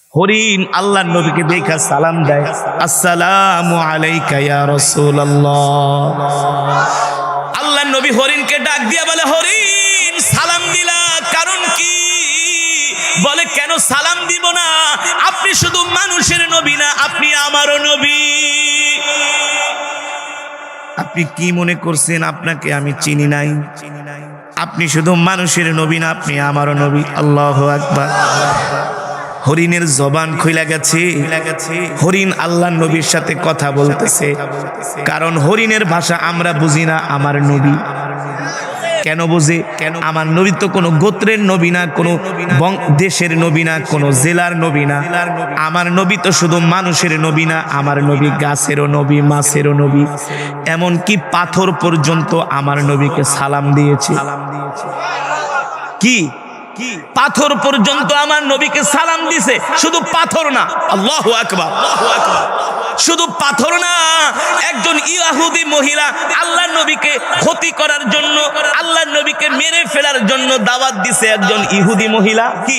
হরিণ আল্লাহর নবীকে দেখা সালাম দেয়, আসসালামু আলাইকা ইয়া রাসূলুল্লাহ। আল্লাহর নবী হরিণকে ডাক দিয়া বলে, হরিণ সালাম দিলা কারণ কি? বলে, কেন সালাম দিব না? আপনি শুধু মানুষের নবী না, আপনি আমারও নবী। আপনি কি মনে করছেন আপনাকে আমি চিনি নাই? আপনি শুধু মানুষের নবী না, আপনি আমারও নবী। আল্লাহু আকবার। হরিণের জবান খুলে গেছে, হরিণ আল্লাহর নবীর সাথে কথা বলতেছে। কারণ হরিণের ভাষা আমরা বুঝি না, আমার নবী কেন বুঝে? কেন? আমার নবী তো কোনো গোত্রের নবী না, কোনো দেশের নবী না, কোনো জেলার নবী না। আমার নবী তো শুধু মানুষের নবী না, আমার নবী গাছেরও নবী, মাছেরও নবী, এমনকি পাথর পর্যন্ত আমার নবীকে সালাম দিয়েছে। কি পাথর পর্যন্ত আমার নবীকে সালাম দিছে? শুধু পাথর না, আল্লাহু আকবার, শুধু পাথর না, একজন ইহুদি মহিলা আল্লাহর নবীকে ক্ষতি করার জন্য, আল্লাহর নবীকে মেরে ফেলার জন্য দাওয়াত দিছে একজন ইহুদি মহিলা। কি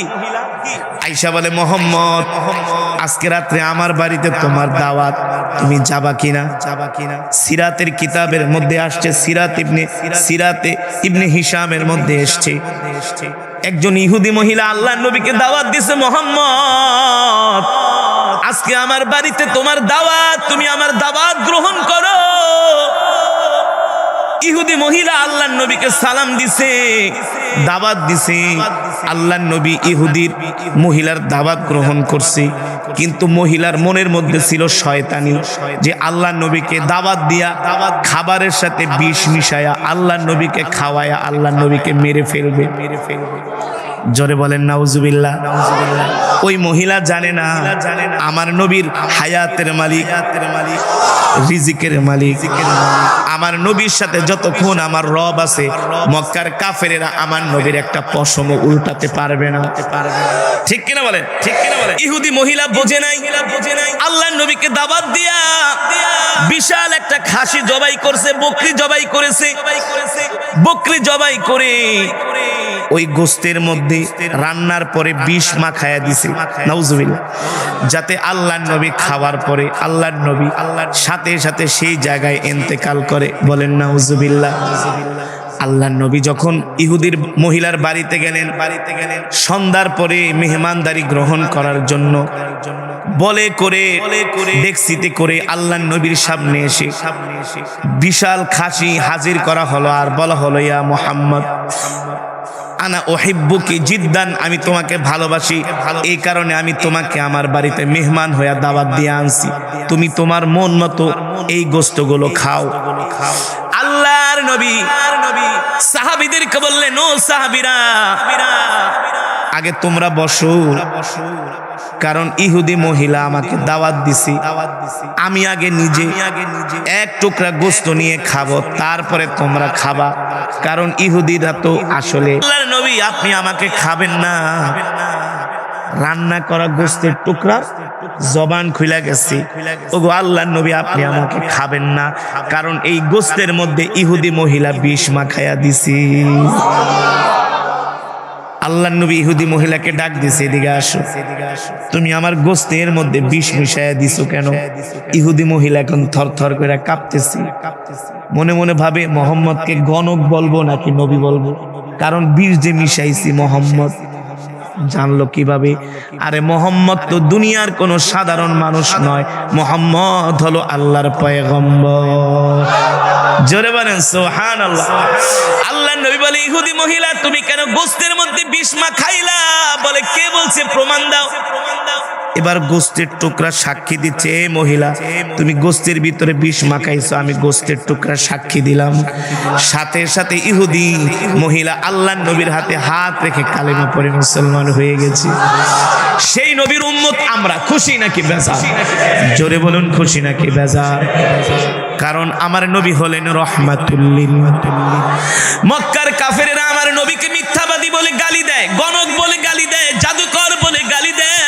আয়েশা বলে, মোহাম্মদ আজকে রাত্রে আমার বাড়িতে তোমার দাওয়াত, তুমি যাবা কিনা? সিরাতের কিতাবের মধ্যে আসছে, সিরাতে ইবনে হিশামের মধ্যে এসছে, একজন ইহুদি মহিলা আল্লাহর নবীকে দাওয়াত দিছে, মোহাম্মদ আজকে আমার বাড়িতে তোমার দাওয়াত, তুমি আমার দাওয়াত গ্রহণ করো। ইহুদি মহিলা আল্লাহর নবীকে সালাম দিছে, দাওয়াত দিছে। আল্লাহর নবী ইহুদির মহিলার দাওয়াত গ্রহণ করছে, কিন্তু মহিলার মনের মধ্যে ছিল শয়তানি, যে আল্লাহর নবীকে দাওয়াত দিয়া খাবারের সাথে বিষ মিশায়া আল্লাহর নবীকে খাওয়ায়া আল্লাহর নবীকে মেরে ফেলবে। জোরে বলেন নাউজুবিল্লাহ। ওই মহিলা জানে না আমার নবীর হায়াতের মালিক, রিজিকের মালিক, আমার নবীর সাথে যতক্ষণ আমার রব আছে, মক্কার কাফেরেরা আমার নবীর একটা পশম উল্টাতে পারবে না। ঠিক কিনা বলেন? ঠিক কিনা বলেন? ইহুদি মহিলা বোঝে নাই, আল্লাহর নবীকে দাওয়াত দিয়া বিশাল একটা খাসি জবাই করছে, বকরি জবাই করেছে। বকরি জবাই করে ওই গোস্তের মধ্যে রান্নার পরে বিষ মাখায়া দিছে, নাউজুবিল্লাহ, যাতে আল্লাহর নবী খাওয়ার পরে আল্লাহর নবী সাথে সাথে সেই জায়গায় ইন্তেকাল করে। বলেন নাউজুবিল্লাহ। আল্লাহর নবী যখন ইহুদির মহিলার বাড়িতে গেলেন, সন্ধ্যার পরে মেহমানদারি গ্রহণ করার জন্য বলে করে ডেক্সিতে করে আল্লাহর নবীর সামনে এসে বিশাল খাসি হাজির করা হলো, আর বলা হলো, ইয়া মুহাম্মদ আনা উহিব্বুকি জিদ্দান, আমি তোমাকে ভালোবাসি, এই কারণে আমি তোমাকে আমার বাড়িতে মেহমান হয়ে দাওয়াত দিয়ে আনছি, তুমি তোমার মন মতো এই গোশতগুলো খাও। আল্লাহর নবী সাহাবীদেরকে বললেন, ও সাহাবীরা, আগে তোমরা বসো, কারণ ইহুদি মহিলা আমাকে দাওয়াত দিছি, আমি আগে নিজে এক টুকরা গোশত নিয়ে খাবো, তারপরে তোমরা খাবা, কারণ ইহুদিরা তো আসলে। আল্লাহর নবী, আপনি আমাকে খাবেন না? রান্না করা গোশতের টুকরা জবান খুলে গেছে, ওগো আল্লাহর নবী আপনি আমাকে খাবেন না, কারণ এই গোশতের মধ্যে ইহুদি মহিলা বিষ মাখায়া দিছি। আল্লাহর নবী ইহুদি মহিলাকে ডাক দিছে, এদিকে আসো, তুমি আমার গোশতের মধ্যে বিষ মিশায়া দিছো কেন? ইহুদি মহিলা এখন থরথর করে কাঁপতেছে, মনে মনে ভাবে মোহাম্মদকে গণক বলবো নাকি নবী বলবো, কারণ বিষ যে মিশাইছি। মোহাম্মদ জানলো কিভাবে? আরে মোহাম্মদ তো দুনিয়ার কোনো সাধারণ মানুষ নয়, মোহাম্মদ হলো আল্লাহর পয়গম্বর। জোরে বলেন সুবহানাল্লাহ। আল্লাহর নবী বলে, ইহুদি মহিলা তুমি কেন গোশতের মধ্যে বিষ মাখাইলা? বলে, কে বলছে? প্রমাণ দাও। এবার গোশতের টুকরা সাক্ষী দিচ্ছে, এ মহিলা তুমি গোশতের ভিতরে বিষ মাখাইছো, আমি গোশতের টুকরা সাক্ষী দিলাম। সাথে সাথে ইহুদি মহিলা আল্লাহর নবীর হাতে হাত রেখে কালেমা পড়ে মুসলমান হয়ে গেছে। সেই নবীর উম্মত আমরা, খুশি নাকি বেজার? জোরে বলুন, খুশি নাকি বেজার? কারণ আমার নবী হলেন রহমাতুল লিল আলামিন। মক্কার কাফেরেরা আমার নবীকে মিথ্যাবাদী বলে গালি দেয়, গণক বলে গালি দেয়, জাদুকর বলে গালি দেয়।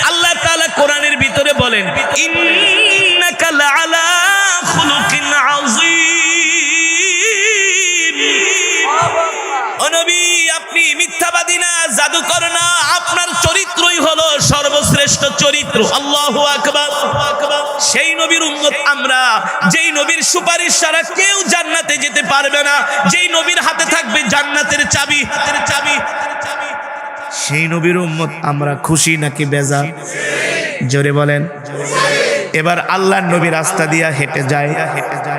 আল্লাহ তাআলা কোরআনের ভিতরে বলেন, ইন্নাকা লাআলা খুলুকিন আযীম। ও নবী, আপনি মিথ্যাবাদী না, জাদুকর না, আপনার চরিত্রই হলো সর্বোচ্চ মাত্র। আল্লাহু আকবার। সেই নবীর উম্মত আমরা, যেই নবীর সুপারিশ ছাড়া কেউ জান্নাতে যেতে পারবে না, যেই নবীর হাতে থাকবে জান্নাতের চাবি। সেই নবীর উম্মত আমরা। খুশি নাকি বেজার? জোরে বলেন। এবার আল্লাহর নবী রাস্তা দিয়া হেঁটে যায়,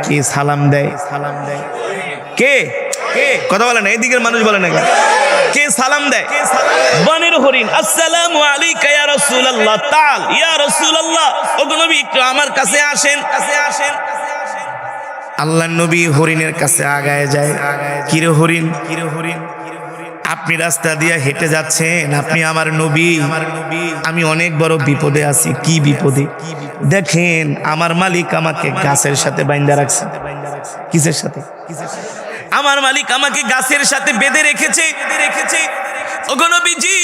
কি সালাম দেয়? কে কথা বলে না, এদিকের মানুষ বলে না, কে সালাম দেয়? বনের হরিণ। আসসালামু আলাইকা ইয়া রাসূলুল্লাহ, তাল ইয়া রাসূলুল্লাহ, ওগো নবী একটু আমার কাছে আসেন। আল্লাহর নবী হরিণের কাছে আগায় যায়। কিরে হরিণ, আপনি রাস্তা দিয়ে হেঁটে যাচ্ছেন, আপনি আমার নবী। আমি অনেক বড় বিপদে আছি। কি বিপদে? দেখেন আমার মালিক আমাকে গাছের সাথে বাইন্ধা রাখছে। কিসের সাথে? আমার মালিক আমাকে গাছের সাথে বেঁধে রেখেছে। ওগো নবীজি,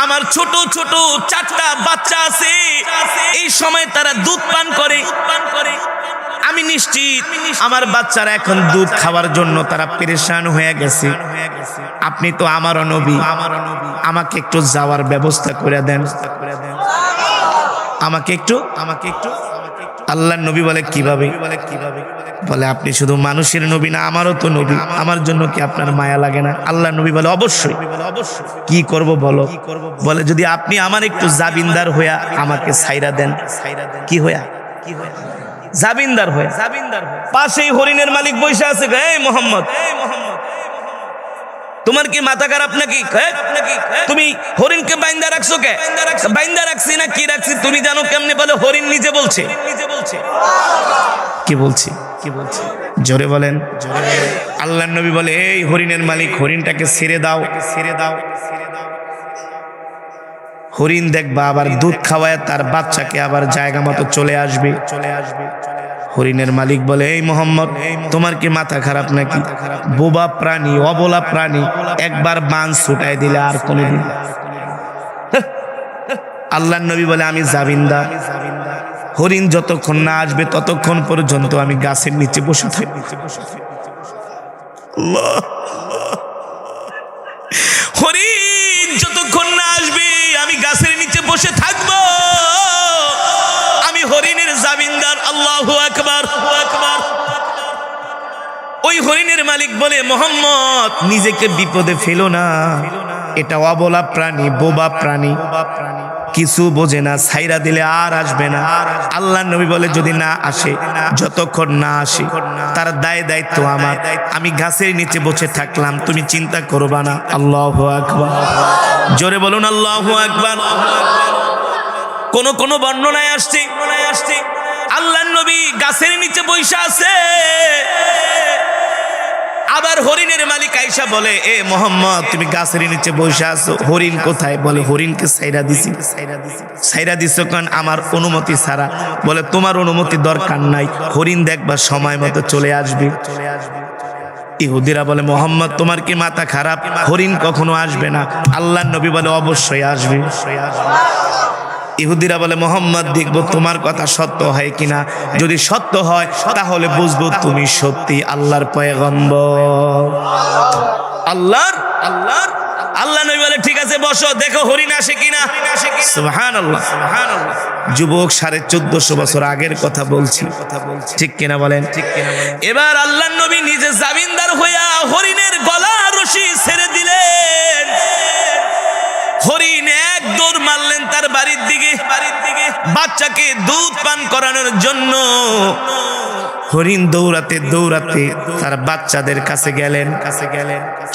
আমার ছোট ছোট 4টা বাচ্চা আছে, এই সময় তারা দুধ পান করে। আমি নিশ্চিত আমার বাচ্চারা এখন দুধ খাওয়ার জন্য তারা পেরেশান হয়ে গেছে। আপনি তো আমারও নবী, আমাকে একটু যাওয়ার ব্যবস্থা করে দেন। আমাকে একটু। আল্লাহর নবী বলে কিভাবে? বলে আপনি শুধু মানুষের নবী না, আমারও তো নবী, আমার জন্য কি আপনার মায়া লাগে না? আল্লাহর নবী বলে অবশ্যই। কি করব বলো? বলে যদি আপনি আমার একটু জাবিনদার হইয়া আমাকে ছাইরা দেন। কি হইয়া? জাবিনদার হয়ে। পাশেই হরিণের মালিক বসে আছে। এই মোহাম্মদ, তোমার কি মাথা খারাপ নাকি? তুমি হরিণকে বাইন্দা রাখছো কে? বাইন্দা রাখছি না কি রাখছি তুমি জানো কেমনে? বলে হরিণ নিজে বলছে। কি বলছি? জোরে বলেন। আল্লাহর নবী বলে এই হরিণের মালিক, হরিণটাকে ছেড়ে দাও। হরিণ দেখবা আবার দুধ খাওয়ায় তার বাচ্চাকে আবার জায়গা মতো চলে আসবে। হরিণের মালিক বলে এই মোহাম্মদ, তোমার কি মাথা খারাপ নাকি? বোবা প্রাণী, অবলা প্রাণী, একবার বান ছুটাই দিলে আর কোনদিন। আল্লাহর নবী বলে আমি জাবিনদার। হরিণ যতক্ষণ না আসবে ততক্ষণ পর্যন্ত আমি গাছের নিচে বসে থাকি। হরিণ যতক্ষণ না আসবে আমি গাছের নিচে বসে থাকবো। আমি হরিণের জামিনদার। আল্লাহু আকবার। ওই হরিণের মালিক বলে মোহাম্মদ, নিজেকে বিপদে ফেলো না। এটা অবলা প্রাণী, বোবা প্রাণী, কিছু বোঝে না, ছাইরা দিলে আর আসবে না। আল্লাহর নবী বলে যদি না আসে, যতক্ষণ না আসে তার দায় দায়িত্ব আমার। আমি গাছের নিচে বসে থাকলাম, তুমি চিন্তা করবা না। আল্লাহু আকবার। জোরে বলুন আল্লাহু আকবার। কোন বর্ণনায় আসছে আল্লাহর নবী গাছের নিচে বসে আছে। আবার হরিণের মালিক আয়েশা বলে এ মোহাম্মদ, তুমি গাছের নিচে বসে আছো, হরিণ কোথায়? বলে হরিণকে ছাইরা দিছো কারণ আমার অনুমতি ছাড়া। বলে তোমার অনুমতি দরকার নাই, হরিণ দেখবা সময় মতো চলে আসবে। ইহুদিরা বলে মোহাম্মদ তোমার কি মাথা খারাপ? হরিণ কখনো আসবে না। আল্লাহর নবী বলে অবশ্যই আসবে। ইহুদিরা বলে মোহাম্মদ দেখবো তোমার কথা সত্য হয় কিনা, যদি সত্য হয় তাহলে বুঝবো তুমি সত্যি আল্লাহর পয়গম্বর। আল্লাহ নবী বলে ঠিক আছে বসো, দেখো হরিণ আসে কিনা। সুবহানাল্লাহ। যুবক 1450 বছর আগের কথা বলছি, ঠিক কিনা বলেন? এবার আল্লাহর নবী নিজে জামিনদার হইয়া হরিণের গলা রশি ছেড়ে দিলেন। হরিণ এক দৌড় মারলেন তার বাড়ির দিকে, বাচ্চাকে দুধ পান করানোর জন্য। হরিণ দৌড়াতে তার বাচ্চাদের কাছে গেলেন।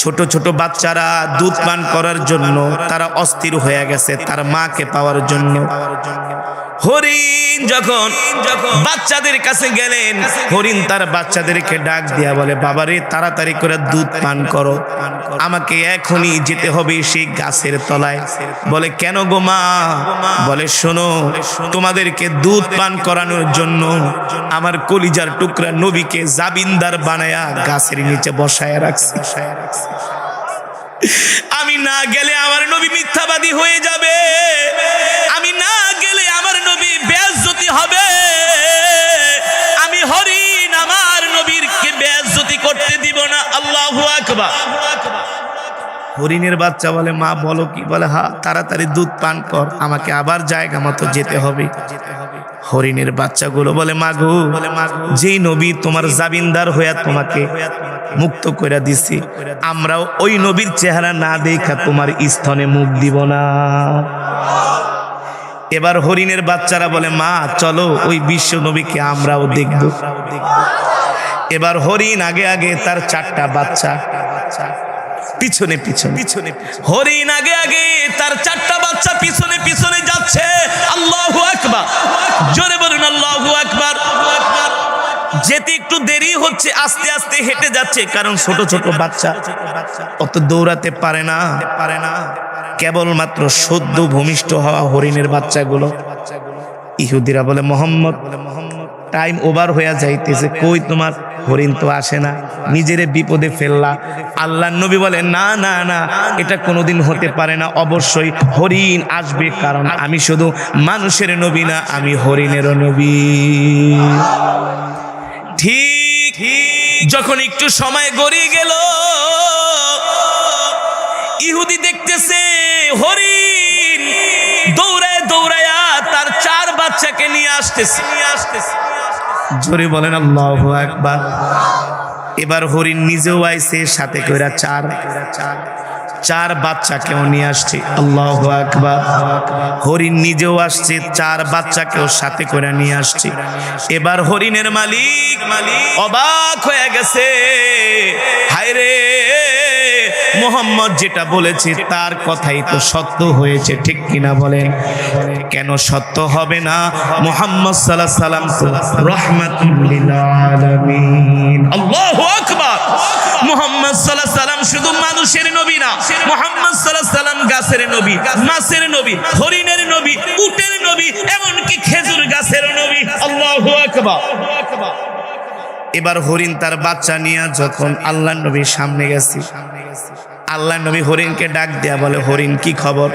ছোট ছোট বাচ্চারা দুধ পান করার জন্য তারা অস্থির হয়ে গেছে তার মাকে পাওয়ার জন্য। হরিণ যখন বাচ্চাদের কাছে গেলেন, হরিণ তার বাচ্চাদেরকে ডাক দিয়া বলে বাবারে তাড়াতাড়ি করে দুধ পান করো, আমাকে এখনই যেতে হবে সেই গাছের তলায়। বলে কেন গো মা? বলে শোনো, তোমাদেরকে দুধ পান করানোর জন্য আমার কলিজার টুকরা নবীকে জাবিনদার বানায়া গাছের নিচে বসায় রাখছি। আমি না গেলে আমার নবী মিথ্যাবাদী হয়ে যাবে, আমি না গেলে আমার নবী বেইজ্জতি হবে। আমি হরিণ আমার নবীরকে বেইজ্জতি করতে দিব না। আল্লাহু আকবার। হরিণের বাচ্চা বলে মা বলো কি? বলে হ্যাঁ, তাড়াতাড়ি দুধ পান কর, আমাকে আবার জায়গা মতো যেতে হবে। হরিণের বাচ্চাগুলো বলে মা গো, যেই নবী তোমার জামিনদার হইয়া তোমাকে মুক্ত করে দিছি, আমরাও ওই নবীর চেহারা না দেখা তোমার স্তনে মুখ দিব না। এবার হরিণের বাচ্চারা বলে মা চলো ওই বিশ্ব নবীকে আমরাও দেখব। এবার হরিণ আগে আগে তার 4টা বাচ্চা পিছনে পিছনে, হরিণ আগে আগে তার 4টা বাচ্চা পিছনে পিছনে যাচ্ছে। আল্লাহু আকবার, জোরে বলুন আল্লাহু আকবার। যেতে একটু দেরি হচ্ছে, আস্তে আস্তে হেঁটে যাচ্ছে, কারণ ছোট ছোট বাচ্চা অত দৌড়াতে পারে না। কেবলমাত্র সদ্য ভূমিষ্ঠ হওয়া হরিণের বাচ্চাগুলো। ইহুদিরা বলে মোহাম্মদ টাইম ওভার হয়ে যাইতেছে, কই তোমার হরিণ তো আসে না, নিজেরে বিপদে ফেললা। আল্লাহর নবী বলে না না না, এটা কোনোদিন হতে পারে না, অবশ্যই হরিণ আসবে, কারণ আমি শুধু মানুষের নবী না, আমি হরিণেরও নবী। ঠিক যখন একটু সময় গড়িয়ে গেল, ইহুদি দেখতেছে হরিণ দৌড়ায় দৌড়ায় তার 4 বাচ্চাকে নিয়ে আসতেছে। জোরে বলেন আল্লাহু আকবার। এবার হরিণ নিজেও আইছে, সাথে কইরা 4 বাচ্চাকেও নিয়ে আসছে। আল্লাহু আকবার। হরিণ নিজেও আসছে, 4 বাচ্চাকেও সাথে করে নিয়ে আসছে। এবার হরিণের মালিক অবাক হয়ে গেছে, হায় রে, মোহাম্মদ যেটা বলেছে তার কথাই তো সত্য হয়েছে, ঠিক কিনা বলেন? কেন সত্য হবে না? মুহাম্মদ সাল্লাল্লাহু আলাইহি সাল্লাম তো রাহমাতুল লিল আলামিন। আল্লাহু আকবার। মুহাম্মদ সাল্লাল্লাহু আলাইহি সাল্লাম শুধু মানুষের নবী না, মুহাম্মদ সাল্লাল্লাহু আলাইহি সাল্লাম গাছের নবী, মাছের নবী, হরিণের নবী, উটের নবী, এমনকি খেজুর গাছের নবী। আল্লাহু আকবার। এবার হরিণ তার বাচ্চা নিয়ে যখন আল্লাহর নবীর সামনে গেছে, আল্লাহর নবী হরিণকে ডাক দেয়া বলে হরিণ কি খবর?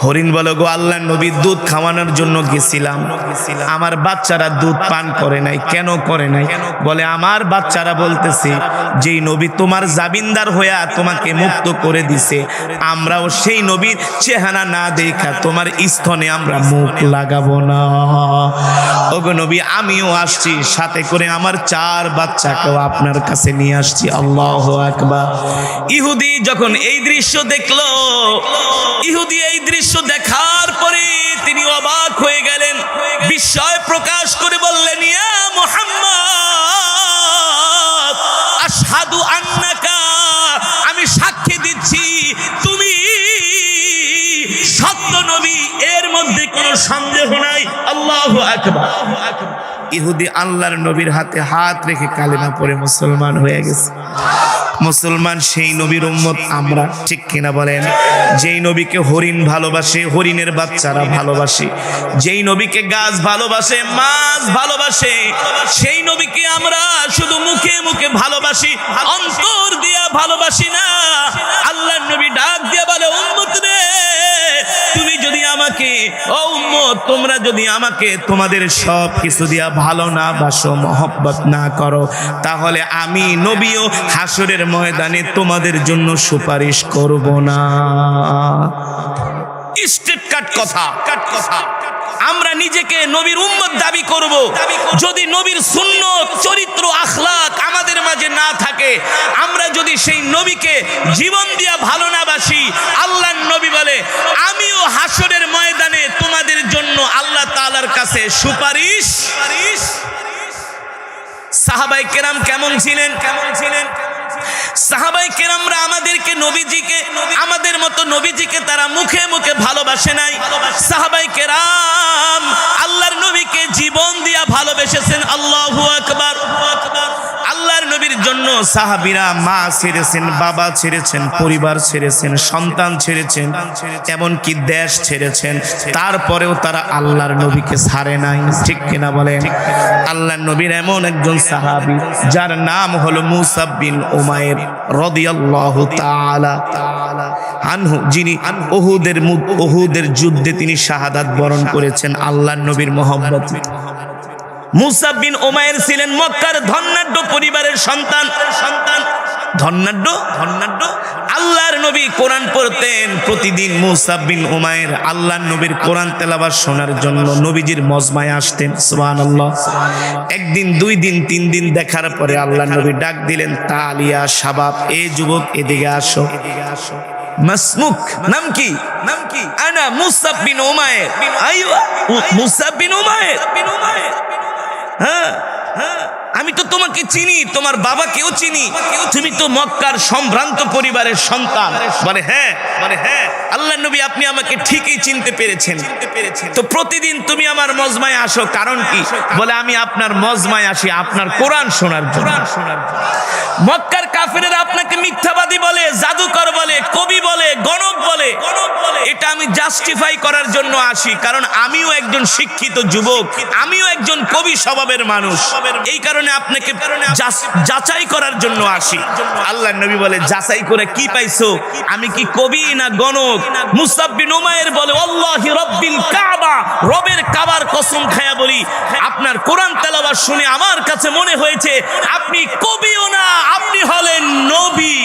হরিণ বলে গো আল্লাহর নবী, দুধ খাওয়ানোর জন্য গেছিলাম, আমার বাচ্চারা দুধ পান করে নাই। কেন করে নাই? বলে আমার বাচ্চারা বলতেছে যেই নবী তোমার জামিনদার হইয়া তোমাকে মুক্ত করে দিছে, আমরাও সেই নবীর চেহারা না দেখা তোমার স্তনে আমরা মুখ লাগাবো না। ওগো নবী, আমিও আসছি, সাথে করে আমার 4 বাচ্চাকেও আপনার কাছে নিয়ে আসছি। আল্লাহু আকবার। ইহুদি যখন এই দৃশ্য দেখলো, ইহুদি এই দৃশ্য দেখার পরে তিনি অবাক হয়ে গেলেন, বিস্ময় প্রকাশ করে বললেন ইয়া মুহাম্মদ আশহাদু আন্নাকা, আমি সাক্ষী দিচ্ছি তুমি সত্য নবী, এর মধ্যে কোনো সন্দেহ নাই। আল্লাহু আকবার। ইহুদি আল্লাহর নবীর হাতে হাত রেখে কালেমা পড়ে মুসলমান হয়ে গেছে। মুসলমান সেই নবীর উম্মত আমরা, ঠিক কিনা বলেন? যেই নবীকে হরিণ ভালোবাসে, হরিণের বাচ্চারা ভালোবাসে, যেই নবীকে গাছ ভালোবাসে, মাছ ভালোবাসে, সেই নবীকে আমরা শুধু মুখে মুখে ভালোবাসি, অন্তর দিয়া ভালোবাসি না। আল্লাহর নবী ডাক দিয়া বলে উম্মত রে, তুমি যদি আমাকে, ও উম্মত তোমরা যদি আমাকে তোমাদের সব কিছু দিয়া ভালো না বাসো, মহব্বত না করো, তাহলে আমি নবীও হাসরের ময়দানে তোমাদের জন্য সুপারিশ করব না। স্ট্রেট কাট কথা। আমরা নিজেকে নবীর উম্মত দাবি করব, যদি নবীর সুন্নত, চরিত্র, আখলাক আমাদের মাঝে না থাকে, আমরা যদি সেই নবীকে জীবন দিয়া ভালো না বাসি, আল্লাহর নবী বলে আমিও হাসরের ময়দানে তোমাদের জন্য আল্লাহ তাআলার কাছে সুপারিশ। সাহাবায়ে কেরাম কেমন ছিলেন? সাহাবায়ে কেরামরা আমাদেরকে নবীজিকে, আমাদের মতো নবীজিকে তারা মুখে মুখে ভালোবাসে নাই। সাহাবায়ে কেরাম আল্লাহর নবীকে জীবন দিয়া ভালোবেসেছেন। আল্লাহু আকবার। আল্লাহর নবীর জন্য সাহাবীরা মা ছেড়েছেন, বাবা ছেড়েছেন, পরিবার ছেড়েছেন, সন্তান ছেড়েছেন, এমনকি দেশ ছেড়েছেন, তারপরেও তারা আল্লাহর নবীকে ছাড়ে নাই, ঠিক কিনা বলেন? আল্লাহর নবীর এমন একজন সাহাবী যার নাম হলো মুসাব বিন উমাইর রাদিয়াল্লাহু তাআলা আনহু, যিনি উহুদের যুদ্ধে তিনি শাহাদাত বরণ করেছেন আল্লাহর নবীর মহব্বতে। মুসাব বিন উমাইর ছিলেন মক্কার ধনাঢ্য পরিবারের সন্তান। ধন্যাঢ্য ধন্যাঢ্য। আল্লাহর নবী কোরআন পড়তেন প্রতিদিন। মুসাব বিন উমাইর আল্লাহর নবীর কোরআন তেলাওয়াত শোনার জন্য নবীজির মজমায় আসতেন। সুবহানাল্লাহ। একদিন, 2 দিন, 3 দিন দেখার পরে আল্লাহর নবী ডাক দিলেন, তালিয়া শাবাব, এ যুবক এদিকে আসো। মাসমুক, নাম কি? নাম কি? আনা মুসাব বিন উমাইর। আইওয়া, মুসাব বিন উমাইর। হ্যাঁ হ্যাঁ, আমি তো তোমাকে চিনি, তোমার বাবাকেও চিনি, তুমি তো মক্কার সম্ভ্রান্ত পরিবারের সন্তান। বলে হ্যাঁ, বলে হ্যাঁ। আল্লাহর নবী, আপনি আমাকে ঠিকই চিনতে পেরেছেন। তো প্রতিদিন তুমি আমার মজমায় আসো, কারণ কি? বলে আমি আপনার মজমায় আসি আপনার কোরআন শোনার জন্য। মক্কার কাফেরেরা আপনাকে মিথ্যাবাদী বলে, জাদুকর বলে, কবি বলে, গণক বলে। এটা আমি জাস্টিফাই করার জন্য আসি, কারণ আমিও একজন শিক্ষিত যুবক, আমিও একজন কবি স্বভাবের মানুষ। এই কারণে আপনাকে যাচাই করার জন্য আসি। আল্লাহর নবী বলে, যাচাই করে কি পাইছো? আমি কি কবি না গণক? মুসাব বিন উমাইর বলে, আল্লাহি রাব্বিল কাবা, রবের কাবার কসম খায়া বলি, আপনার কোরআন তেলাওয়াত শুনে আমার কাছে মনে হয়েছে আপনি কবিও না, আপনি হলেন নবী।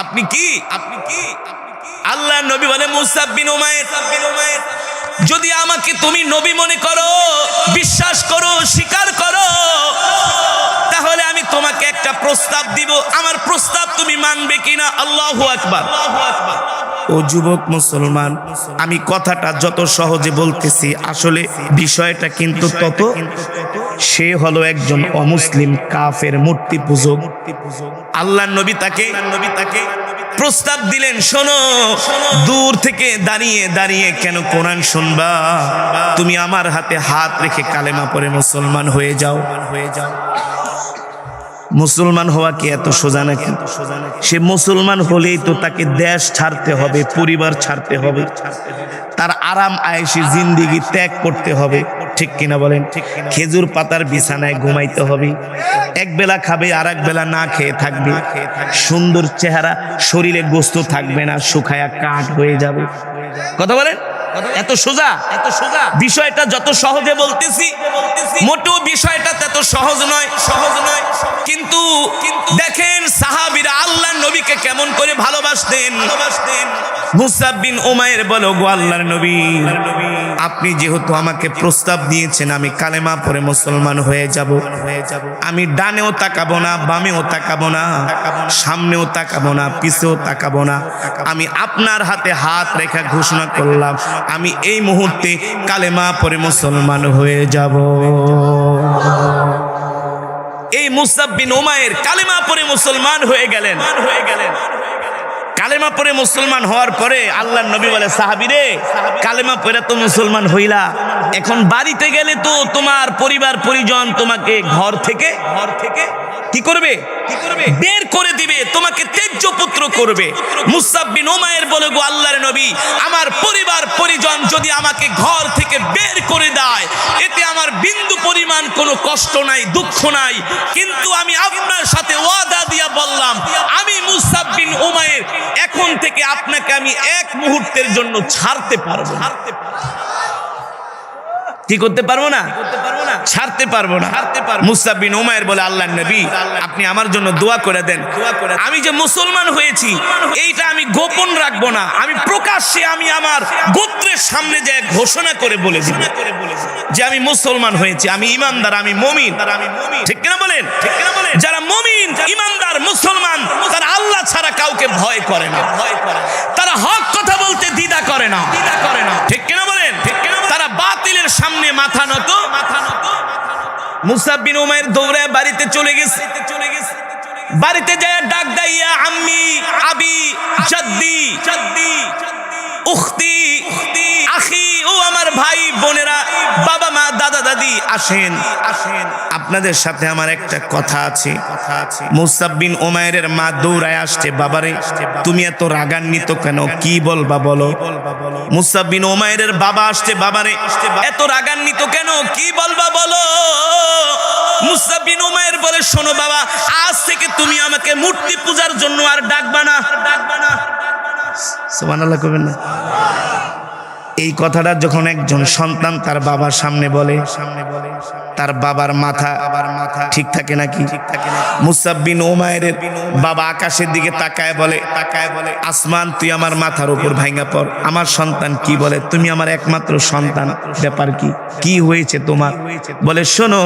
আপনি কি? আপনি কি? আল্লাহর নবী বলে, মুসাব বিন উমাইর, যদি আমাকে তুমি নবী মনে করো, বিশ্বাস করো, স্বীকার করো, তাহলে আমি তোমাকে একটা প্রস্তাব দিব। আমার প্রস্তাব তুমি মানবে কিনা? আল্লাহু আকবার। ও যুবক মুসলমান, আমি কথাটা যত সহজে বলতেছি, আসলে বিষয়টা কিন্তু তত। সে হলো একজন অমুসলিম কাফের মূর্তি পূজক। আল্লাহর নবী তাকে প্রস্তাব দিলেন, শোনো, দূর থেকে দাঁড়িয়ে দাঁড়িয়ে কেন কোরআন শুনবা? তুমি আমার হাতে হাত রেখে কালেমা পড়ে মুসলমান হয়ে যাও। মুসলমান হওয়া কি এত সোজা নাকি? সে মুসলমান হলেই তো তাকে দেশ ছাড়তে হবে, পরিবার ছাড়তে হবে, তার আরাম আয়েশি জিন্দেগি ত্যাগ করতে হবে, ঠিক কিনা বলেন? খেজুর পাতার বিছানায় ঘুমাইতে হবে, এক বেলা খাবে আর এক বেলা না খেয়ে থাকবে, সুন্দর চেহারা, শরীরে গোস্ত থাকবে না, শুকায়া কাঠ হয়ে যাবে। কথা বলেন, এত সোজা? এত সোজা? বিষয়টা যত সহজে বলতেছি, মোটেও বিষয়টা তত সহজ নয়, সহজ নয়। কিন্তু দেখেন সাহাবীরা আল্লাহর নবীকে কেমন করে ভালোবাসতেন। মুসাব বিন উমাইর বলো, গো আল্লাহর নবী, আপনি যেহেতু আমাকে প্রস্তাব দিয়েছেন আমি কালেমা পড়ে মুসলমান হয়ে যাব, আমি ডানেও তাকাবো না, বামেও তাকাবো না, সামনেও তাকাবো না, পিছেও তাকাবো না, আমি আপনার হাতে হাত রেখে ঘোষণা করলাম আমি এই মুহূর্তে কালেমা পড়ে মুসলমান হয়ে যাব। এই মুসাব বিন উমাইর কালেমা পড়ে মুসলমান হয়ে গেলেন। কালেমা পড়ে মুসলমান হওয়ার পরে আল্লাহর নবী বলে, সাহাবীরে, কালেমা পড়ে তো মুসলমান হইলা, এখন বাড়িতে গেলে তো তোমার পরিবার পরিজন তোমাকে ঘর থেকে কি করবে? বের করে দিবে, তোমাকে ত্যায্য পুত্র করবে। মুসাব বিন উমাইর বলে, গো আল্লাহর নবী, আমার পরিবার পরিজন যদি আমাকে ঘর থেকে বের করে দেয়, এতে আমার বিন্দু পরিমাণ কোনো কষ্ট নাই, দুঃখ নাই, কিন্তু আমি আপনার সাথে ওয়াদা দিয়া বললাম, আমি মুসাব বিন উমাইর এখন থেকে আপনাকে আমি এক মুহূর্তের জন্য ছাড়তে পারবো না। কি করতে পারবো না? ছাড়তে পারবো না। মুসাব বিন উমাইর বলে, আল্লাহর নবী, আপনি আমার জন্য দোয়া করে দেন, আমি যে মুসলমান হয়েছি এইটা আমি গোপন রাখবো না, আমি প্রকাশ্যে আমি আমার গোত্রের সামনে যে ঘোষণা করে বলে দিব যে আমি মুসলমান হয়েছি, আমি ইমানদার, আমি মুমিন। ঠিক কিনা বলেন? যারা মুমিন, ইমানদার, মুসলমান, তারা আল্লাহ ছাড়া কাউকে ভয় করে না, তারা হক কথা বলতে দ্বিধা করে না। ঠিক কিনা বলেন? তারা বাতিলের সামনে মাথা নত। মুসাব বিন উমাইর দৌড়ায় বাড়িতে চলে গেছে। বাড়িতে যায় ডাক দাইয়া, আম্মি, আবি, জাদ্দি, উখতি, আখি, ও আমার ভাই বোনেরা, বাবা মা, দাদা দাদি, আসেন, আপনাদের সাথে আমার একটা কথা আছে। মুসাব বিন উমাইরের মা দৌড়ায় আসছে, বাবারে তুমি এত রাগান্বিত কেন, কি বলবা বলো? মুসাব বিন উমাইরের বাবা আসছে, বাবারে এত রাগান্বিত কেন, কি বলবা বলো? মুসাব বিন উমাইর বলে, শোনো বাবা, আজ থেকে তুমি আমাকে মূর্তি পূজার জন্য আর ডাকবা না। সুবহানাল্লাহ করবেন না? এই কথাটা যখন একজন সন্তান তার বাবার সামনে বলে, তার বাবার মাথা ঠিক থাকে নাকি? মুসআব বিন উমাইরের বাবা আকাশের দিকে তাকায় বলে, আসমান তুই আমার মাথার উপর ভাঙা পড়। আমার সন্তান কি বলে, তুমি আমার একমাত্র সন্তান, ব্যাপার কি, কি হয়েছে তোমার? বলে শোনো,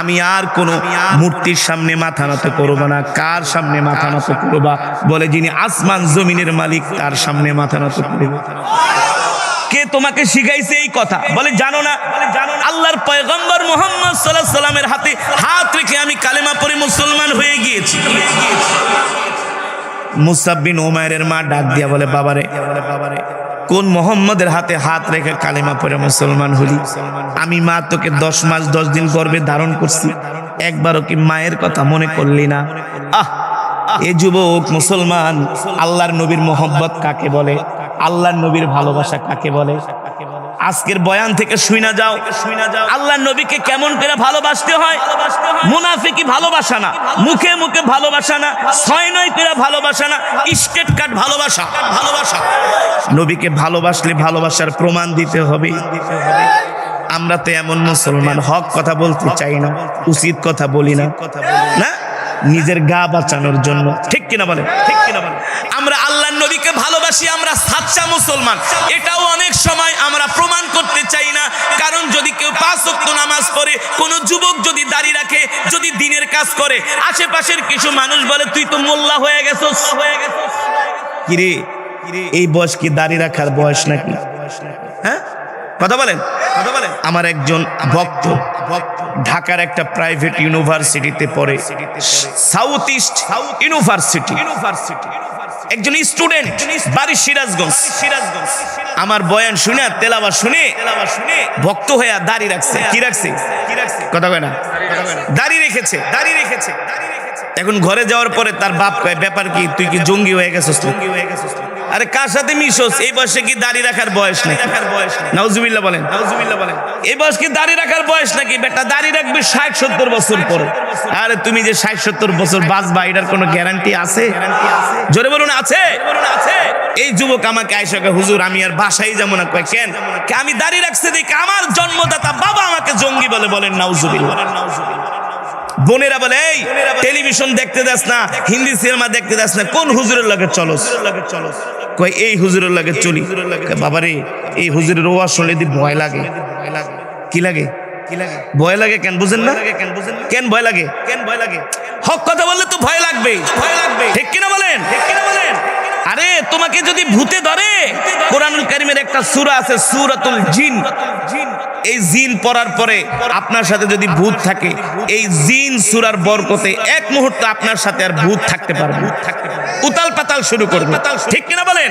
আমি আর কোনো মূর্তির সামনে মাথা নত করবো না। কার সামনে মাথা নত করবা? বলে যিনি আসমান জমিনের মালিক তার সামনে মাথা নত করবো। কে তোমাকে শিখাইছে এই কথা? বলে জানো না, আল্লাহর পয়গম্বর মুহাম্মদ সাল্লাল্লাহু আলাইহি সাল্লামের হাতে হাত রেখে আমি কালেমা পড়ে মুসলমান হয়ে গিয়েছি। মুসআব বিন উমাইরের মা ডাক দিয়া বলে, বাবারে কোন মুহাম্মদের হাতে হাত রেখে কালেমা পড়ে মুসলমান হলি? আমি মা তোকে 10 মাস 10 দিন গর্ভে ধারণ করছি, একবারও কি মায়ের কথা মনে করলি না? এ যুবক মুসলমান, আল্লাহর নবীর মোহব্বত কাকে বলে, আল্লাহর নবীর ভালোবাসা কাকে বলে? আজকের বয়ান থেকে শুইনা যাও, আল্লাহর নবীকে কেমন করে ভালোবাসতে হয়। মুনাফিকি ভালোবাসা না, মুখে মুখে ভালোবাসা না, 6-9 করে ভালোবাসা না, স্টেট কার্ড ভালোবাসা। নবীকে ভালোবাসলে ভালোবাসার প্রমাণ দিতে হবে। আমরা তো এমন মুসলমান, হক কথা বলতে চাই না, উচিত কথা বলি না, না নিজের গা বাঁচানোর জন্য, ঠিক কিনা বলে? ঠিক কিনা বলে? আমরা আল্লাহর নবীকে ভালোবাসি, আমরা সাচ্চা মুসলমান, এটাও অনেক সময় আমরা প্রমাণ করতে চাই না। কারণ যদি কেউ 5 ওয়াক্ত নামাজ পড়ে, কোন যুবক যদি দাড়ি রাখে, যদি দিনের কাজ করে, আশেপাশের কিছু মানুষ বলে তুই তো মোল্লা হয়ে গেছস। কিরে, এই বয়স কি দাড়ি রাখার বয়স নাকি? হ্যাঁ, কথা বলেন। আমার একজন ভক্ত ঢাকার একটা প্রাইভেট ইউনিভার্সিটিতে পড়ে, সাউথ ইস্ট ইউনিভার্সিটি, একজন স্টুডেন্ট, বাড়ি সিরাজগঞ্জ। আমার বয়ান শুনে, তেলাওয়াত শুনে ভক্ত হয়ে দাড়ি রাখছে। কি রাখছে? কথা কয় না, দাড়ি রেখেছে। এখন ঘরে যাওয়ার পরে তার বাপ কয়, ব্যাপার কি, তুই কি জঙ্গি হয়ে গেছিস? আরে কার সাথে মিশোস? এই বয়সে কি দাড়ি রাখার বয়স নাকি? নাউজুবিল্লাহ বলেন। এই বয়স কি দাড়ি রাখার বয়স নাকি? বেটা দাড়ি রাখবে 60-70 বছর পরে। আরে তুমি যে 60-70 বছর বাঁচবা, এটার কোনো গ্যারান্টি আছে? জোরে বলুন, আছে? এই যুবক আমাকে আয়েশা কয়, হুজুর আমি আর বাসায় যাবো না। কয় কেন? আমি দাড়ি রাখতে দেখি আমার জন্মদাতা বাবা আমাকে জঙ্গি বলে। বলেন নাউজুবিল্লাহ। বোনেরা বলে, এই টেলিভিশন দেখতে যাস না, হিন্দি সিনেমা দেখতে যাস না, কোন হুজুরের লাগে চলস? কয় এই হুজুরের লাগে চলি। বাবারে, এই হুজুরের ওয়াজ শুনলে দি ভয় লাগে। কি লাগে? ভয় লাগে কেন বুঝেন না? কেন ভয় লাগে? হক কথা বললে তো ভয় লাগবে, ঠিক কিনা বলেন? আরে তোমাকে যদি ভূতে ধরে, কোরআনুল কারীমের একটা সূরা আছে, সূরাতুল জিন। এই জিন পড়ার পরে আপনার সাথে যদি ভূত থাকে, এই জিন সূরার বরকতে এক মুহূর্তে আপনার সাথে আর ভূত থাকতে পারবে, উতাল পাতাল শুরু করবে, ঠিক কিনা বলেন?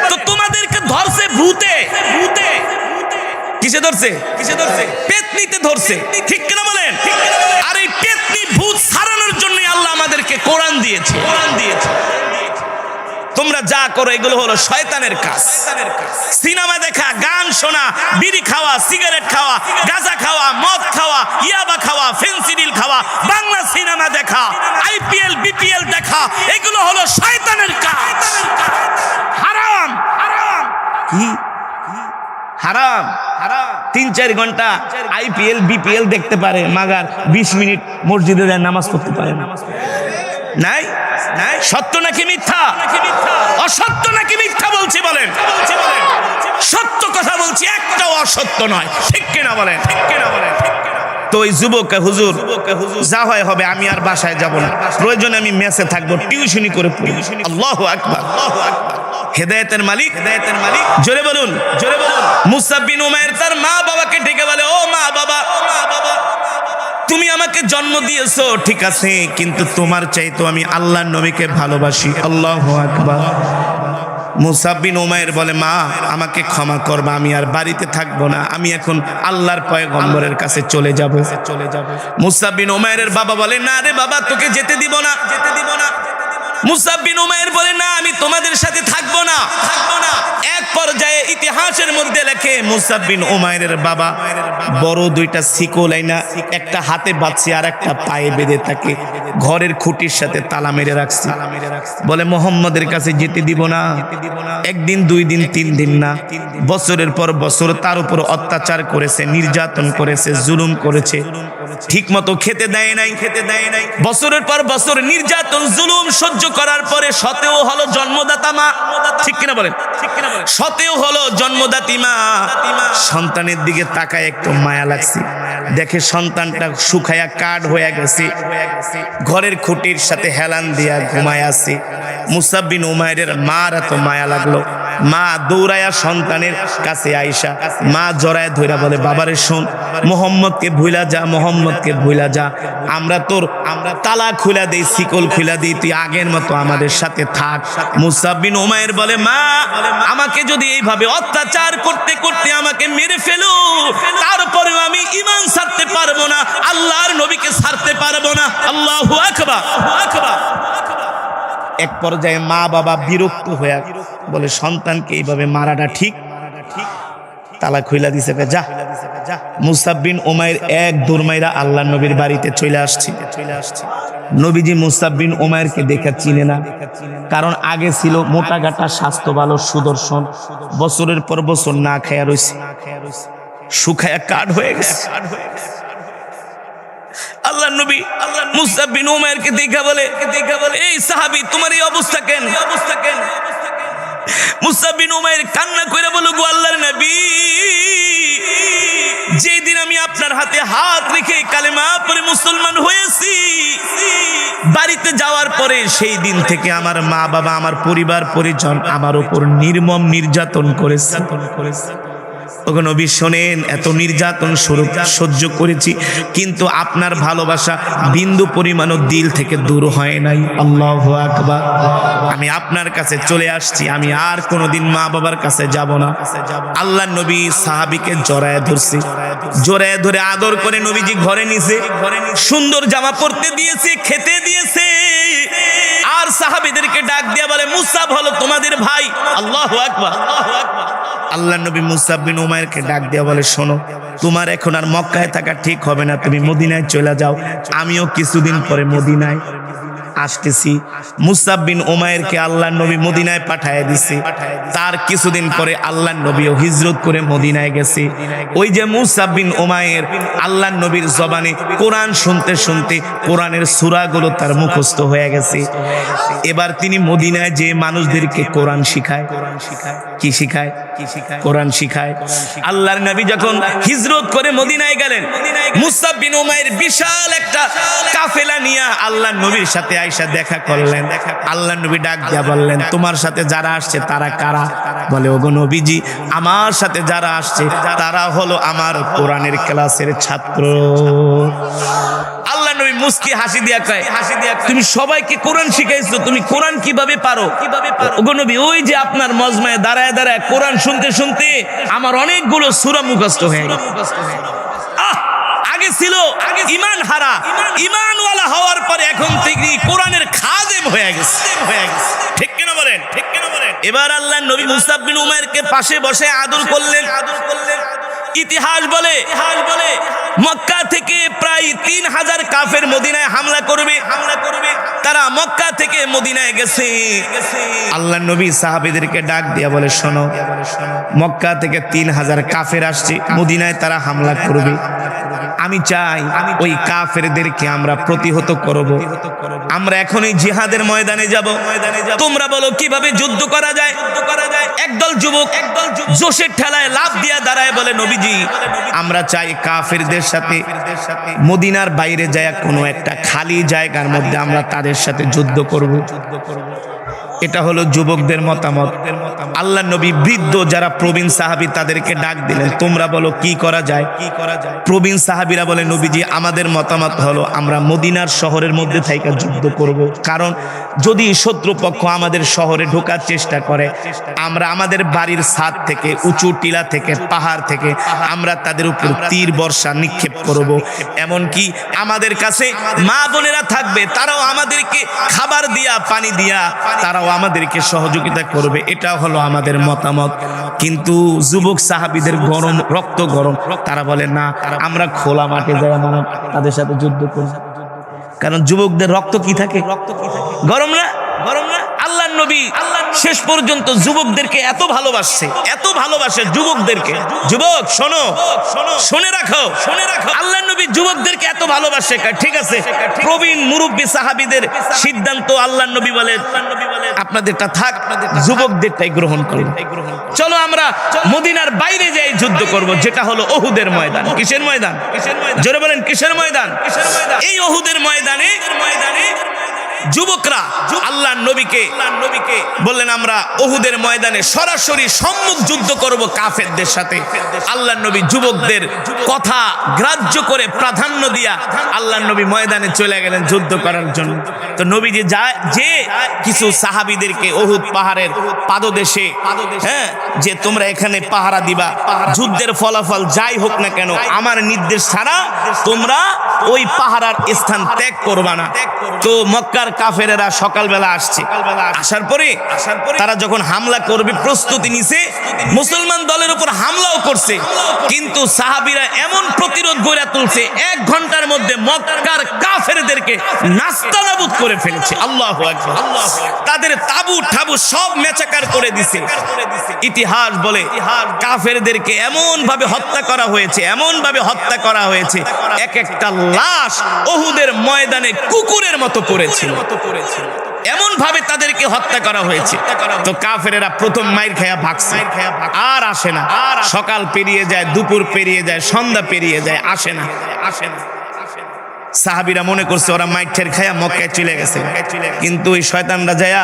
তো তোমাদেরকে ধরছে ভূতে। কিসে ধরছে? পেতনিতে ধরছে, ঠিক কিনা বলেন? আর এই পেতনি ভূত ছাড়ানোর জন্য আল্লাহ আমাদেরকে কোরআন দিয়েছে। তোমরা যা করো এগুলো হলো শয়তানের কাজ। সিনেমা দেখা, গান শোনা, বিড়ি খাওয়া, সিগারেট খাওয়া, গাঁজা খাওয়া, মদ খাওয়া, ইয়াবা খাওয়া, ফেন্সিডিল খাওয়া, বাংলা সিনেমা দেখা, IPL BPL দেখা, এগুলো হলো শয়তানের কাজ। হারাম। কি হারাম? 3-4 ঘন্টা IPL BPL দেখতে পারে, মাগার 20 মিনিট মসজিদে যায় নামাজ পড়তে পারে না। নাই? সত্য নাকি মিথ্যা? অসত্য নাকি মিথ্যা বলছি বলেন? সত্য কথা বলছি, একটাও অসত্য নয়, ঠিক কিনা বলেন? তো ওই যুবককে, হুজুর যা হয় হবে, আমি আর বাসায় যাব না, প্রয়োজনে আমি মেসে থাকবো, টিউশনি করে পড়ি। আল্লাহু আকবার। হেদায়েতের মালিক, জোরে বলুন। মুসআব বিন উমাইর তার মা বাবাকে ডেকে বলে, ও মা বাবা, তুমি আমাকে জন্ম দিয়েছো ঠিক আছে, কিন্তু তোমার চাইতো আমি আল্লাহর নবীকে ভালোবাসি। আল্লাহু আকবার। মুসআব বিন উমাইর বলে, মা আমাকে ক্ষমা করবা, আমি আর বাড়িতে থাকবো না, আমি এখন আল্লাহর পয়গম্বরের কাছে চলে যাব। মুসআব বিন উমাইরের বাবা বলে, না রে বাবা, তোকে যেতে দিব না। মুসাব বিন উমাইর বলে, না আমি তোমাদের সাথে থাকবো না। এক পর্যায়ে ইতিহাসের মধ্যে লেখে মুসাব বিন উমাইরের বাবা বড় দুইটা শিকল আইনা একটা হাতে বাঁধছে আর একটা পায়ে বেঁধে থাকে, ঘরের খুঁটির সাথে তালা মেরে রাখছে। বলে মোহাম্মদের কাছে যেতে দিব না। একদিন, 2 দিন, 3 দিন না, বছরের পর বছর তার উপর অত্যাচার করেছে, নির্যাতন করেছে, জুলুম করেছে, ঠিক মতো খেতে দেয় নাই। বছরের পর বছর নির্যাতন জুলুম সহ্য করার পরে সতেও হলো জন্মদাতা মা, ঠিক কিনা বলেন? সতেও হলো জন্মদাতি মা। সন্তানের দিকে তাকায় একটু মায়া লাগছে, দেখে সন্তানটা শুকায়া কাঠ হয়ে গেছে, ঘরের খুঁটির সাথে হেলান দিয়া ঘুমায় আছে। মুসাব বিন উমাইরের মার এত মায়া লাগলো, মা দৌড়ায়া সন্তানের কাছে আইসা মা জড়ায় ধইরা বলে, বাবারে শোন, মোহাম্মদকে ভুলা যা, মোহাম্মদকে ভুলা যা, আমরা তালা খুলা দেই, শিকল খুলা দিই, তুই আগের মতো আমাদের সাথে থাক। মুসাব বিন উমাইর বলে, মা আমাকে যদি এইভাবে অত্যাচার করতে করতে আমাকে মেরে ফেলো, তারপরেও আমি ঈমান ছাড়তে পারবো না, আল্লাহর নবীকে ছাড়তে পারবো না। আল্লাহু আকবার। এক পর্যায়ে মা বাবা বিরক্ত হয়ে বলে, সন্তানকে এইভাবে মারাটা ঠিক? তালা খুইলা দিছে, যা। মুসাব বিন উমাইর এক দৌড়মাইরা আল্লাহর নবীর বাড়িতে চলে আসছে। নবীজি মুসাব বিন উমাইরকে দেখে চিনে না, কারণ আগে ছিল মোটা গাটা, স্বাস্থ্য ভালো, সুদর্শন, বছরের পর বছর না খায়া রইছে, শুকায়া কাঠ হয়ে গেছে। আল্লাহ নবী মুসাব বিন উমাইরকে দেখা বলে, এই সাহাবী তোমার এই অবস্থা কেন? মুসাব বিন উমাইর কান্না করে বলে, গো আল্লাহর নবী, যেই দিন আমি আপনার হাতে হাত রেখে কালেমা পড়ে মুসলমান হয়েছি, বাড়িতে যাওয়ার পরে সেই দিন থেকে আমার মা বাবা, আমার পরিবার পরিজন আমার উপর নির্মম নির্যাতন করেছে। ওগো নবী শোনেন, এত নির্যাতন সহ্য করেছি, কিন্তু আপনার ভালোবাসা বিন্দু পরিমাণও দিল থেকে দূর হয় নাই। আল্লাহু আকবার। আমি আপনার কাছে চলে আসছি, আমি আর কোনোদিন মা বাবার কাছে যাব না। আল্লাহর নবী সাহাবীকে জড়ায় ধরে আদর করে নবীজি ঘরে নিছে, সুন্দর জামা পরতে দিয়েছে, খেতে দিয়েছে, আর সাহাবীদেরকে ডাক দিয়ে বলে, মুসাব হলো তোমাদের ভাই। আল্লাহু আকবার। আল্লাহর নবী মুসাব বিন উমাইরকে ডাক দিয়া বলে, শোনো, তোমার এখন আর মক্কায় থাকা ঠিক হবে না, তুমি মদিনায় চলে যাও, আমিও কিছুদিন পরে মদিনায় আসতেছি। মুসাব বিন উমাইরকে আল্লাহর নবী মদিনায় পাঠিয়ে দিছে। তার কিছুদিন পরে আল্লাহর নবীও হিজরত করে মদিনায় গেছে। ওই যে মুসাব বিন উমাইর আল্লাহর নবীর জবানে কোরআন শুনতে শুনতে কোরআনের সূরাগুলো তার মুখস্থ হয়ে গেছে। এবার তিনি মদিনায় যে মানুষদেরকে কোরআন শিখায়। কি শিখায়? কোরআন শিখায়। আল্লাহর নবী যখন হিজরত করে মদিনায় গেলেন, মুসাব বিন উমাইর বিশাল একটা কাফেলা নিয়ে আল্লাহর নবীর সাথে আয়েশা দেখা করলেন। আল্লাহর নবী ডাক দিয়া বললেন, তোমার সাথে যারা আসছে তারা কারা? বলে, ওগো নবীজি, আমার সাথে যারা আসছে তারা হলো আমার কোরআনের ক্লাসের ছাত্র। আল্লাহর নবী মুস্কি হাসি দিয়া কয়, তুমি সবাইকে কোরআন শিখাইছো, তুমি কোরআন কিভাবে পারো? ওগো নবী, ওই যে আপনার মজমায় দাঁড়ায় কোরআন শুনতে শুনতে আমার অনেকগুলো সূরা মুখস্থ হয়ে গেছে। আগে ছিল ঈমান হারা, ঈমানওয়ালা হওয়ার পরে এখন থেকে কোরআনের খাদেম হয়ে গেছে। ঠিক কিনা বলেন? এবার আল্লাহর নবী মুসাব বিন উমাইরকে পাশে বসে আদর করলেন। ইতিহাস বলে মক্কা থেকে প্রায় 3000 কাফের মদিনায় হামলা করবে। তারা মক্কা থেকে মদিনায় গেছে। আল্লাহর নবী সাহাবীদেরকে ডাক দিয়া বলে, শোনো, মক্কা থেকে 3000 কাফের আসছে, মদিনায় তারা হামলা করবে। আমি চাই ওই কাফেরদেরকে আমরা প্রতিহত করব। আমরা এখন এই জিহাদের ময়দানে যাব। তোমরা বলো কিভাবে যুদ্ধ করা যায়? একদল যুবক জোশের ঠেলায় লাফ দিয়া দাঁড়ায়, বলে, নবীজি, আমরা চাই কাফেরদের সাথে মদিনার বাইরে যায় কোনো একটা খালি জায়গার মধ্যে আমরা তাদের সাথে যুদ্ধ করব। এটা হলো যুবকদের মতামত। আল্লাহ নবী বৃদ্ধ যারা প্রবীণ সাহাবী তাদেরকে ডাক দিলেন, তোমরা বলো কি করা যায়। প্রবীণ সাহাবীরা বলে, নবীজি আমাদের মতামত হলো আমরা মদিনার শহরের মধ্যে থেকে যুদ্ধ করব, কারণ যদি শত্রুপক্ষ আমাদের শহরে ঢোকার চেষ্টা করে, আমরা আমাদের বাড়ির ছাদ থেকে, উঁচু টিলা থেকে, পাহাড় থেকে আমরা তাদের উপর তীর বর্ষা নিক্ষেপ করব। এমনকি আমাদের কাছে মা বোনেরা থাকবে, তারাও আমাদেরকে খাবার দিয়া, পানি দিয়া তারাও আমাদেরকে সহযোগিতা করবে। এটা হলো আমাদের মতামত। কিন্তু যুবক সাহাবীদের গরম, রক্ত গরম, তারা বলে না, আমরা খোলা মাঠে যাই, আমরা তাদের সাথে যুদ্ধ করব। কারণ যুবকদের রক্ত কি থাকে? গরম না, গরম না। আল্লাহ নবী শেষ পর্যন্ত যুবকদেরকে এত ভালোবাসে, এত ভালোবাসে যুবকদেরকে। যুবক শোনো, শুনে রাখো, শুনে রাখো, আল্লাহ নবী যুবকদেরকে এত ভালোবাসে। ঠিক আছে, প্রবীণ মুরব্বী সাহাবীদের সিদ্ধান্ত আল্লাহ নবী বলে আপনাদেরটা থাক, যুবকদেরটাই গ্রহণ করুন। চলো আমরা মদিনার বাইরে যাই যুদ্ধ করব, যেটা হলো ওহুদের ময়দান। কিসের ময়দান? জোরে বলেন, কিসের ময়দান? এই ওহুদের ময়দানে যুবকরা আল্লাহর নবীকে বললেন, আমরা ওহুদের ময়দানে সরাসরি সম্মুখ যুদ্ধ করব কাফেরদের সাথে। আল্লাহর নবী যুবকদের কথা গ্রাহ্য করে প্রাধান্য দিয়া আল্লাহর নবী ময়দানে চলে গেলেন যুদ্ধ করার জন্য। তো নবীজি যায় যে কিছু সাহাবীদেরকে ওহুদ পাহাড়ের পাদদেশে, হ্যাঁ, যে তোমরা এখানে পাহারা দিবা, যুদ্ধের ফলাফল যাই হোক না কেন আমার নির্দেশ ছাড়া তোমরা ওই পাহারার স্থান ত্যাগ করবা না। তো মক্কার কাফেরেরা সকালবেলা আসছে, আসার পরে তারা যখন হামলা করবে প্রস্তুতি নিছে, মুসলমান দলের উপর হামলাও করছে, কিন্তু সাহাবীরা এমন প্রতিরোধ গড়ে তুলছে 1 ঘন্টার মধ্যে মক্কার কাফেরদেরকে নাস্তানাবুদ করে ফেলেছে। আল্লাহু আকবার। তাদের তাবু ঠাবু সব মেচাকার করে দিছে। ইতিহাস বলে কাফেরদেরকে এমন ভাবে হত্যা করা হয়েছে, এমন ভাবে হত্যা করা হয়েছে, এক একটা লাশ ওহুদের ময়দানে কুকুরের মতো পড়েছিল, এমন ভাবে তাদেরকে হত্যা করা হয়েছে। তো কাফেরেরা প্রথম মাইর খায়া ভাগছে, আর আসে না। সকাল পেরিয়ে যায়, দুপুর পেরিয়ে যায়, সন্ধ্যা পেরিয়ে যায়, আসে না। সাহাবীরা মনে করছে ওরা মাইঠের খায়া মক্কায় চলে গেছে, কিন্তু ওই শয়তানরা যায়া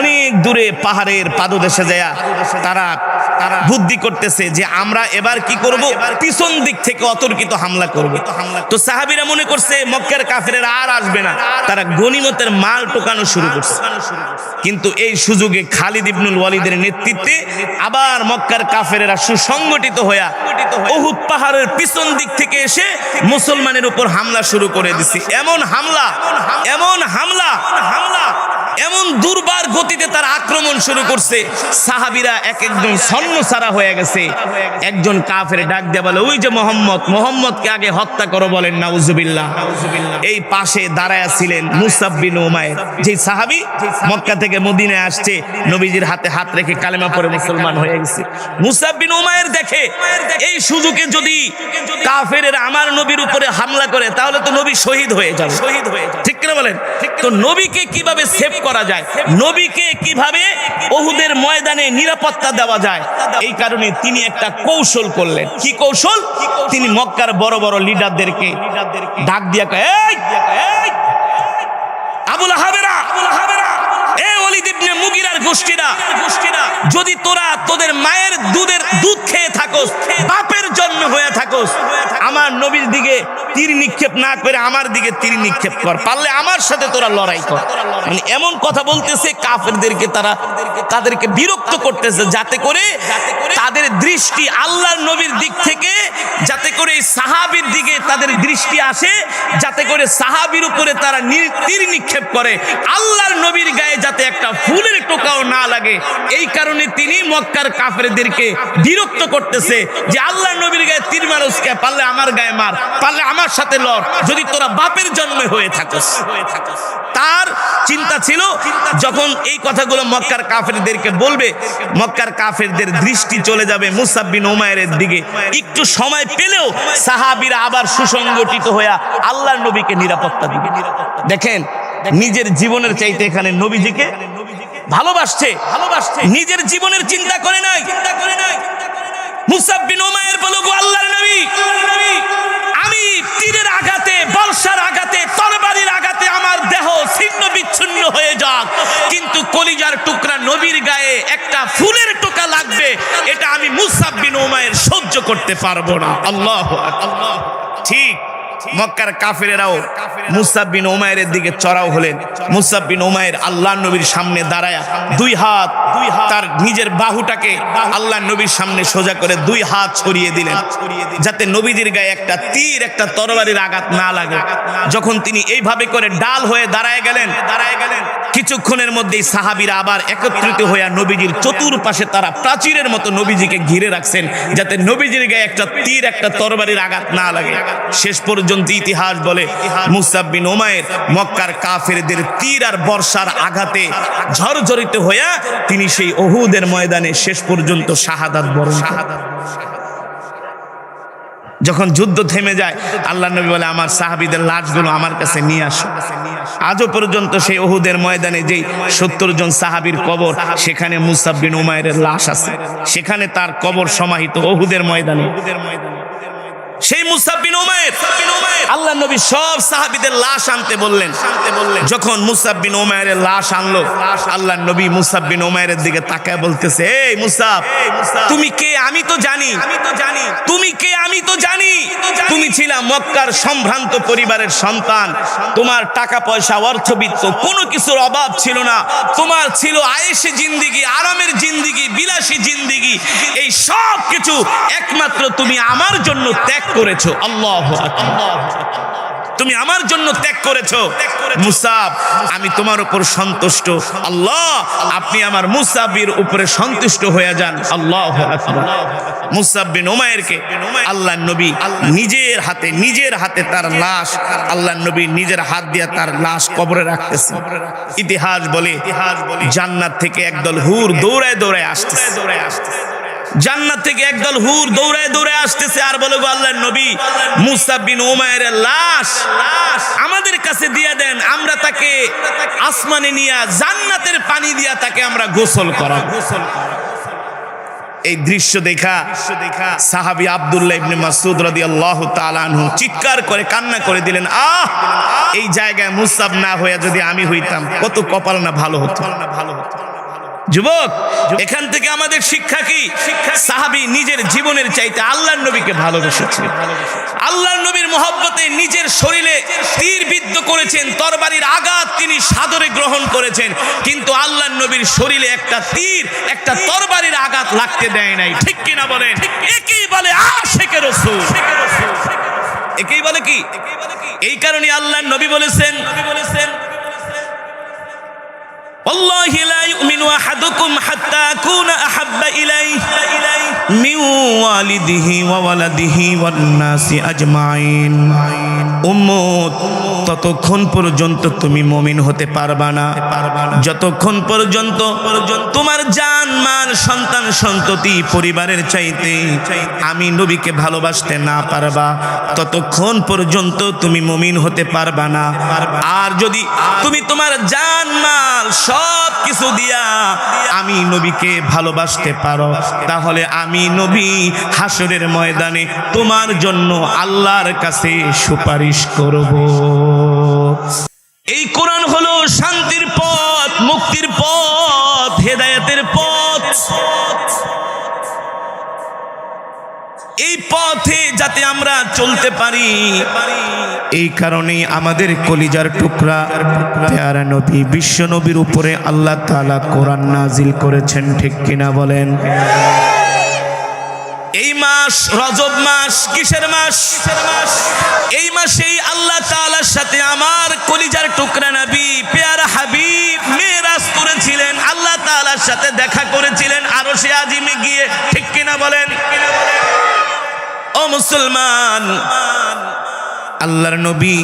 অনেক দূরে পাহাড়ের পাদদেশে যায়া তারা বুদ্ধি করতেছে যে আমরা এবার কি করব, পিছন দিক থেকে অতর্কিত হামলা করব। তো সাহাবীরা মনে করছে মক্কার কাফেরেরা আর আসবে না, তারা গনিমতের মাল টোকানো শুরু করছে। কিন্তু এই সুযোগে খালিদ ইবনুল ওয়ালিদের নেতৃত্বে আবার মক্কার কাফেরেরা সুসংগঠিত হয়ে উহুদ পাহাড়ের পিছন দিক থেকে এসে মুসলমানের উপর হামলা শুরু করে দিছে। এমন হামলা, এমন হামলা, এমন দুর্বার গতিতে তার আক্রমণ শুরু করছে, সাহাবীরা এক একজন ছন্নছাড়া হয়ে গেছে। একজন কাফের ডাক দিয়ে বলে, ওই যে মোহাম্মদকে আগে হত্যা করো, বলেন নাউজুবিল্লাহ। এই পাশে দাঁড়ায়া ছিলেন মুসাব বিন উমাইর, যে সাহাবী মক্কা থেকে মদিনায় আসছে, নবীজির হাতে হাত রেখে কালেমা পড়ে মুসলমান হয়ে গেছে। মুসাব বিন উমাইর দেখে এই সুযোগে যদি কাফেরেরা আমার নবীর উপরে হামলা করে তাহলে তো নবী শহীদ হয়ে যাবে, ঠিক কিনা বলেন? তো নবীকে কিভাবে সেভ করা যায়, নবীকে কিভাবে ওহুদের ময়দানে নিরাপত্তা দেওয়া যায়, এই কারণে তিনি একটা কৌশল করলেন। কি কৌশল? তিনি মক্কার বড় বড় লিডারদেরকে ডাক দিয়া কয়, এই আবু লাহাবেরা, এই ওলীদ ইবনে মুগীরার গোষ্ঠীরা, যদি তোরা তোদের মায়ের দুধ খেয়ে থাকোস, বাপের জন্ম হয়ে থাকোস, আমার নবীর দিকে তীর নিক্ষেপ না করে আমার দিকে তীর নিক্ষেপ কর, পারলে আমার সাথে তোরা লড়াই কর। মানে এমন কথা বলতেছে কাফেরদেরকে, তাদেরকে বিরক্ত করতেছে, যাতে করে তাদের দৃষ্টি আল্লাহর নবীর দিক থেকে, যাতে করে সাহাবীর দিকে তাদের দৃষ্টি আসে, যাতে করে সাহাবীর উপরে তারা তীর নিক্ষেপ করে, আল্লাহর নবীর গায়ে যাতে একটা ফুলের টোকাও না লাগে। এই কারণে তিনি মক্কার কাফেরদেরকে বিরক্ত করতেছে যে আল্লাহর নবীর গায়ে তীর মারস কে, পারলে আমার গায়ে মার, পারলে আমার সাথে লড়, যদি তোরা বাপের জন্মে হয়ে থাকস। তার চিন্তা ছিল যখন এই কথাগুলো মক্কার কাফেরদেরকে বলবে, মক্কার কাফেরদের দৃষ্টি চলে যাবে মুসাব বিন উমাইরের দিকে। একটু সময় পেলেও সাহাবীরা আবার সুসংগঠিত হয়ে আল্লাহর নবীকে নিরাপত্তা দিবে। দেখেন, নিজের জীবনের চাইতে এখানে নবীজিকে ভালোবাসছে, নিজের জীবনের চিন্তা করে নাই। মুসাব বিন উমাইর বলল, গো আল্লাহর নবী, আমি তীরের আঘাতে, বর্ষার আঘাতে, তরবারির আঘাতে আমার দেহ ছিন্ন বিচ্ছিন্ন হয়ে যাক, কিন্তু কলিজার কলিজার টুকরা নবীর গায়ে একটা ফুলের টোকা লাগবে, এটা আমি মুসআব বিন উমাইর সহ্য করতে পারবো না। আল্লাহু আকবার। ঠিক মক্কার কাফেরেরাও মুসআব বিন উমাইরের দিকে চড়াও হলেন। মুসআব বিন উমাইর আল্লাহর নবীর সামনে দাঁড়ায়া দুই হাত তার নিজের বাহুটাকে আল্লাহর নবীর সামনে সোজা করে দুই হাত ছড়িয়ে দিলেন, যাতে নবীজির গায়ে একটা তীর একটা তরবারির আঘাত না লাগে। যখন তিনি এইভাবে করে ডাল হয়ে দাঁড়ায় গেলেন, কিছুক্ষণের মধ্যেই সাহাবীরা আবার একত্রিত হইয়া নবীজির চতুর্পাশে তারা প্রাচীরের মতো নবীজিকে ঘিরে রাখছেন, যাতে নবীজির গায়ে একটা তীর একটা তরবারির আঘাত না লাগে। শেষ পর্যন্ত ইতিহাস বলে মুসআব বিন উমাইর মক্কার কাফেরদের তীর আর বর্ষার আঘাতে ঝরঝরিত হইয়া তিনি সেই উহুদের ময়দানে শেষ পর্যন্ত শাহাদাত বরণ করেন। যখন যুদ্ধ থেমে যায়, আল্লাহ নবী বলে আমার সাহাবীদের লাশগুলো আমার কাছে নিয়ে আসো। আজও পর্যন্ত সেই উহুদের ময়দানে যেই 70 জন সাহাবীর কবর, সেখানে মুসআব বিন উমাইরের লাশ আছে, সেখানে তার কবর সমাহিত উহুদের ময়দানে। সেই মুসআব বিন উমাইর আল্লাহ নবী সব সাহাবীদের লাশ আনতে বললেন। যখন মুসআব বিন উমাইরের লাশ আনলো, আল্লাহ নবী মুসআব বিন উমাইরের দিকে তাকায় বলতেছে, এই মুসআব, তুমি কে আমি তো জানি, তুমি কে আমি তো জানি। তুমি ছিলা মক্কার সম্ভ্রান্ত পরিবারের সন্তান, তোমার টাকা পয়সা অর্থবিত্ত কোনো কিছুর অভাব ছিল না, তোমার ছিল আয়েশে জিন্দিগি, আরামের জিন্দিগি, বিলাসী জিন্দিগি। এই সব কিছু একমাত্র তুমি আমার জন্য ত্যাগ করেছো। আল্লাহু আকবার। তুমি আমার জন্য ত্যাগ করেছো। মুসআব, আমি তোমার উপর সন্তুষ্ট। আল্লাহ, আপনি আমার মুসআবের উপরে সন্তুষ্ট হয়ে যান। আল্লাহু আকবার। মুসআব বিন উমাইরকে আল্লাহর নবী নিজের হাতে তার লাশ, আল্লাহর নবী নিজের হাত দিয়ে তার লাশ কবরে রাখতেছে। ইতিহাস বলে জান্নাত থেকে একদল হুর দৌড়ায় দৌড়ায় আসতেছে। জান্নাত থেকে একদল হুর দৌড়ায় দৌড়ায় আসতেছে আর বলে, গো আল্লাহর নবী, মুসআব বিন উমাইরের লাশ আমাদের কাছে দিয়ে দেন, আমরা তাকে আসমানে নিয়ে জান্নাতের পানি দিয়া তাকে আমরা গোসল করাবো। এই দৃশ্য দেখা সাহাবী আব্দুল্লাহ ইবনে মাসউদ রাদিয়াল্লাহু তাআলা আনহু চিৎকার করে কান্না করে দিলেন, আহ, এই জায়গায় মুসআব না হইয়া যদি আমি হইতাম কত কপাল না ভালো হতো। যুবক, এখান থেকে আমাদের শিক্ষা কি? সাহাবী নিজের জীবনের চাইতে আল্লাহর নবীকে ভালোবেসেছেন। আল্লাহর নবীর মহব্বতে নিজের শরীরে তীর বিদ্ধ করেছেন, তরবারির আঘাত তিনি সাদরে গ্রহণ করেছেন, কিন্তু আল্লাহর নবীর শরীরে একটা তীর একটা তরবারির আঘাত লাগতে দেয় নাই। ঠিক কিনা বলেন? একেই বলে আশিকে রাসূল। একেই বলে কি? এই কারণে আল্লাহর নবী বলেছেন, والله لا يؤمن أحدكم حتى أكون أحب إليه من والده وولده والناس أجمعين। উম্মত, ততক্ষণ পর্যন্ত তুমি মুমিন হতে পারবা না যতক্ষণ পর্যন্ত তোমার জান মাল সন্তান সন্ততি পরিবারের চাইতে আমি নবীকে ভালোবাসতে না পারবা, ততক্ষণ পর্যন্ত তুমি মুমিন হতে পারবা না। আর যদি তুমি তোমার জান মাল সব কিছু দিয়া আমি নবীকে ভালোবাসতে পারো, তাহলে আমি নবী হাসরের ময়দানে তোমার জন্য আল্লাহর কাছে সুপারিশ করব। এই কোরআন হলো শান্তির পথ, মুক্তির পথ, হেদায়েতের পথ। এই পথে যাতে আমরা চলতে পারি, এই কারণেই আমাদের কলিজার টুকরা প্যারা নবী বিশ্ব নবীর উপরে আল্লাহ তাআলা কোরআন নাজিল করেছেন। ঠিক কিনা বলেন? এই মাস রজব মাস কিসের মাস? এই মাসেই আল্লাহ তাআলার সাথে আমার কলিজার টুকরা নবী প্যারা হাবিব মেরাজ করেছিলেন, আল্লাহ তাআলার সাথে দেখা করেছিলেন আরশে আজিমে গিয়ে। ঠিক কিনা বলেন? ও মুসলমান, আল্লাহর নবী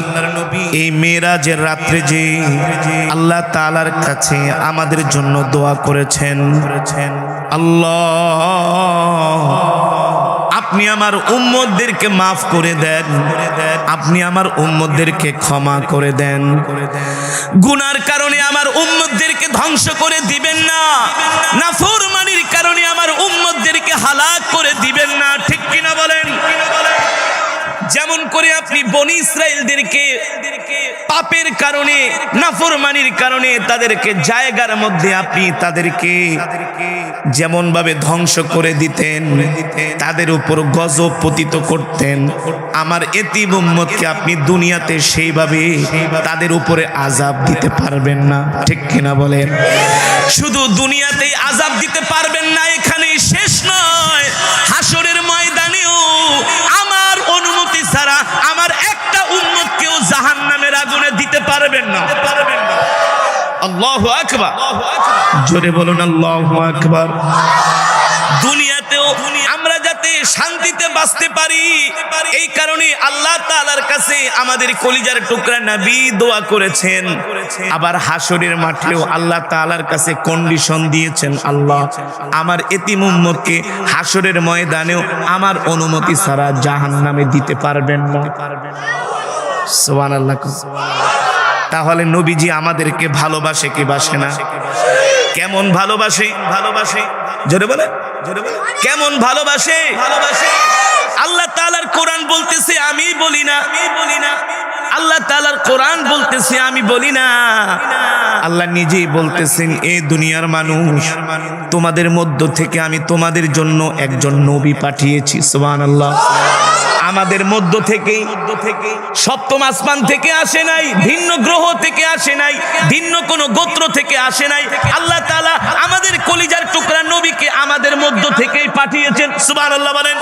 এই মেরাজের রাত্রে যে আল্লাহ তাআলার কাছে আমাদের জন্য দোয়া করেছেন, আল্লাহ আপনি আমার উম্মতদেরকে মাফ করে দেন, আপনি আমার উম্মতদেরকে ক্ষমা করে দেন, গুনার কারণে আমার উম্মতদেরকে ধ্বংস করে দিবেন না, নাফরমানির কারণে আমার উম্মতদেরকে হালাক করে দিবেন না। ঠিক কিনা বলেন? যেমন করে করে আপনি বনি ইসরাইলদেরকে পাপের কারণে, নাফরমানির কারণে তাদেরকে জায়গার মধ্যে আপনি তাদেরকে যেমন ভাবে ধ্বংস করে দিতেন, তাদের উপর গজব পতিত করতেন, আমার এতিম উম্মতকে আপনি দুনিয়াতে সেইভাবে তাদের উপরে আযাব দিতে পারবেন না। ঠিক কিনা বলেন? শুধু দুনিয়াতেই আযাব দিতে পারবেন না, এখানেই শেষ নয়, হাসরের ময়দানেও আমার অনুমতি ছাড়া আমার একটা উম্মতকেও জাহান্নামের আগুনে দিতে পারবেন না। আল্লাহু আকবার, জোরে বলুন আল্লাহু আকবার। দুনিয়াতেও আমরা যাতে শান্তিতে বাঁচতে পারি, এই কারণে আল্লাহ তাআলার কাছে আমাদের কলিজার টুকরা নবী দোয়া করেছেন। আবার হাসরের মাঠেও আল্লাহ তাআলার কাছে কন্ডিশন দিয়েছেন, আল্লাহ আমার এতিম উম্মতকে হাসরের ময়দানেও আমার অনুমতি ছাড়া জাহান্নামে দিতে পারবেন না। সুবহানাল্লাহ। তাহলে নবীজি আমাদেরকে ভালোবাসে কি বাসে না? কেমন ভালোবাসে? ভালোবাসে, জোরে বলে, জোরে বলে, কেমন ভালোবাসে? ভালোবাসে। আল্লাহ তাআলার কোরআন বলতেছে আমি বলি না, আমি বলি না। আল্লাহ তাআলার কোরআন বলতেছে আমি বলি না। আল্লাহ নিজেই বলতেছেন, এ দুনিয়ার মানুষ, তোমাদের মধ্য থেকে আমি তোমাদের জন্য একজন নবী পাঠিয়েছি। সুবহানাল্লাহ। আমাদের মধ্য থেকে সপ্তম আসমান থেকে আসে নাই, ভিন্ন গ্রহ থেকে আসে নাই, ভিন্ন কোন গোত্র থেকে আসে নাই। আল্লাহ তাআলা আমাদের কলিজার টুকরা নবীকে আমাদের মধ্য থেকেই পাঠিয়েছেন। সুবহানাল্লাহ বলেন।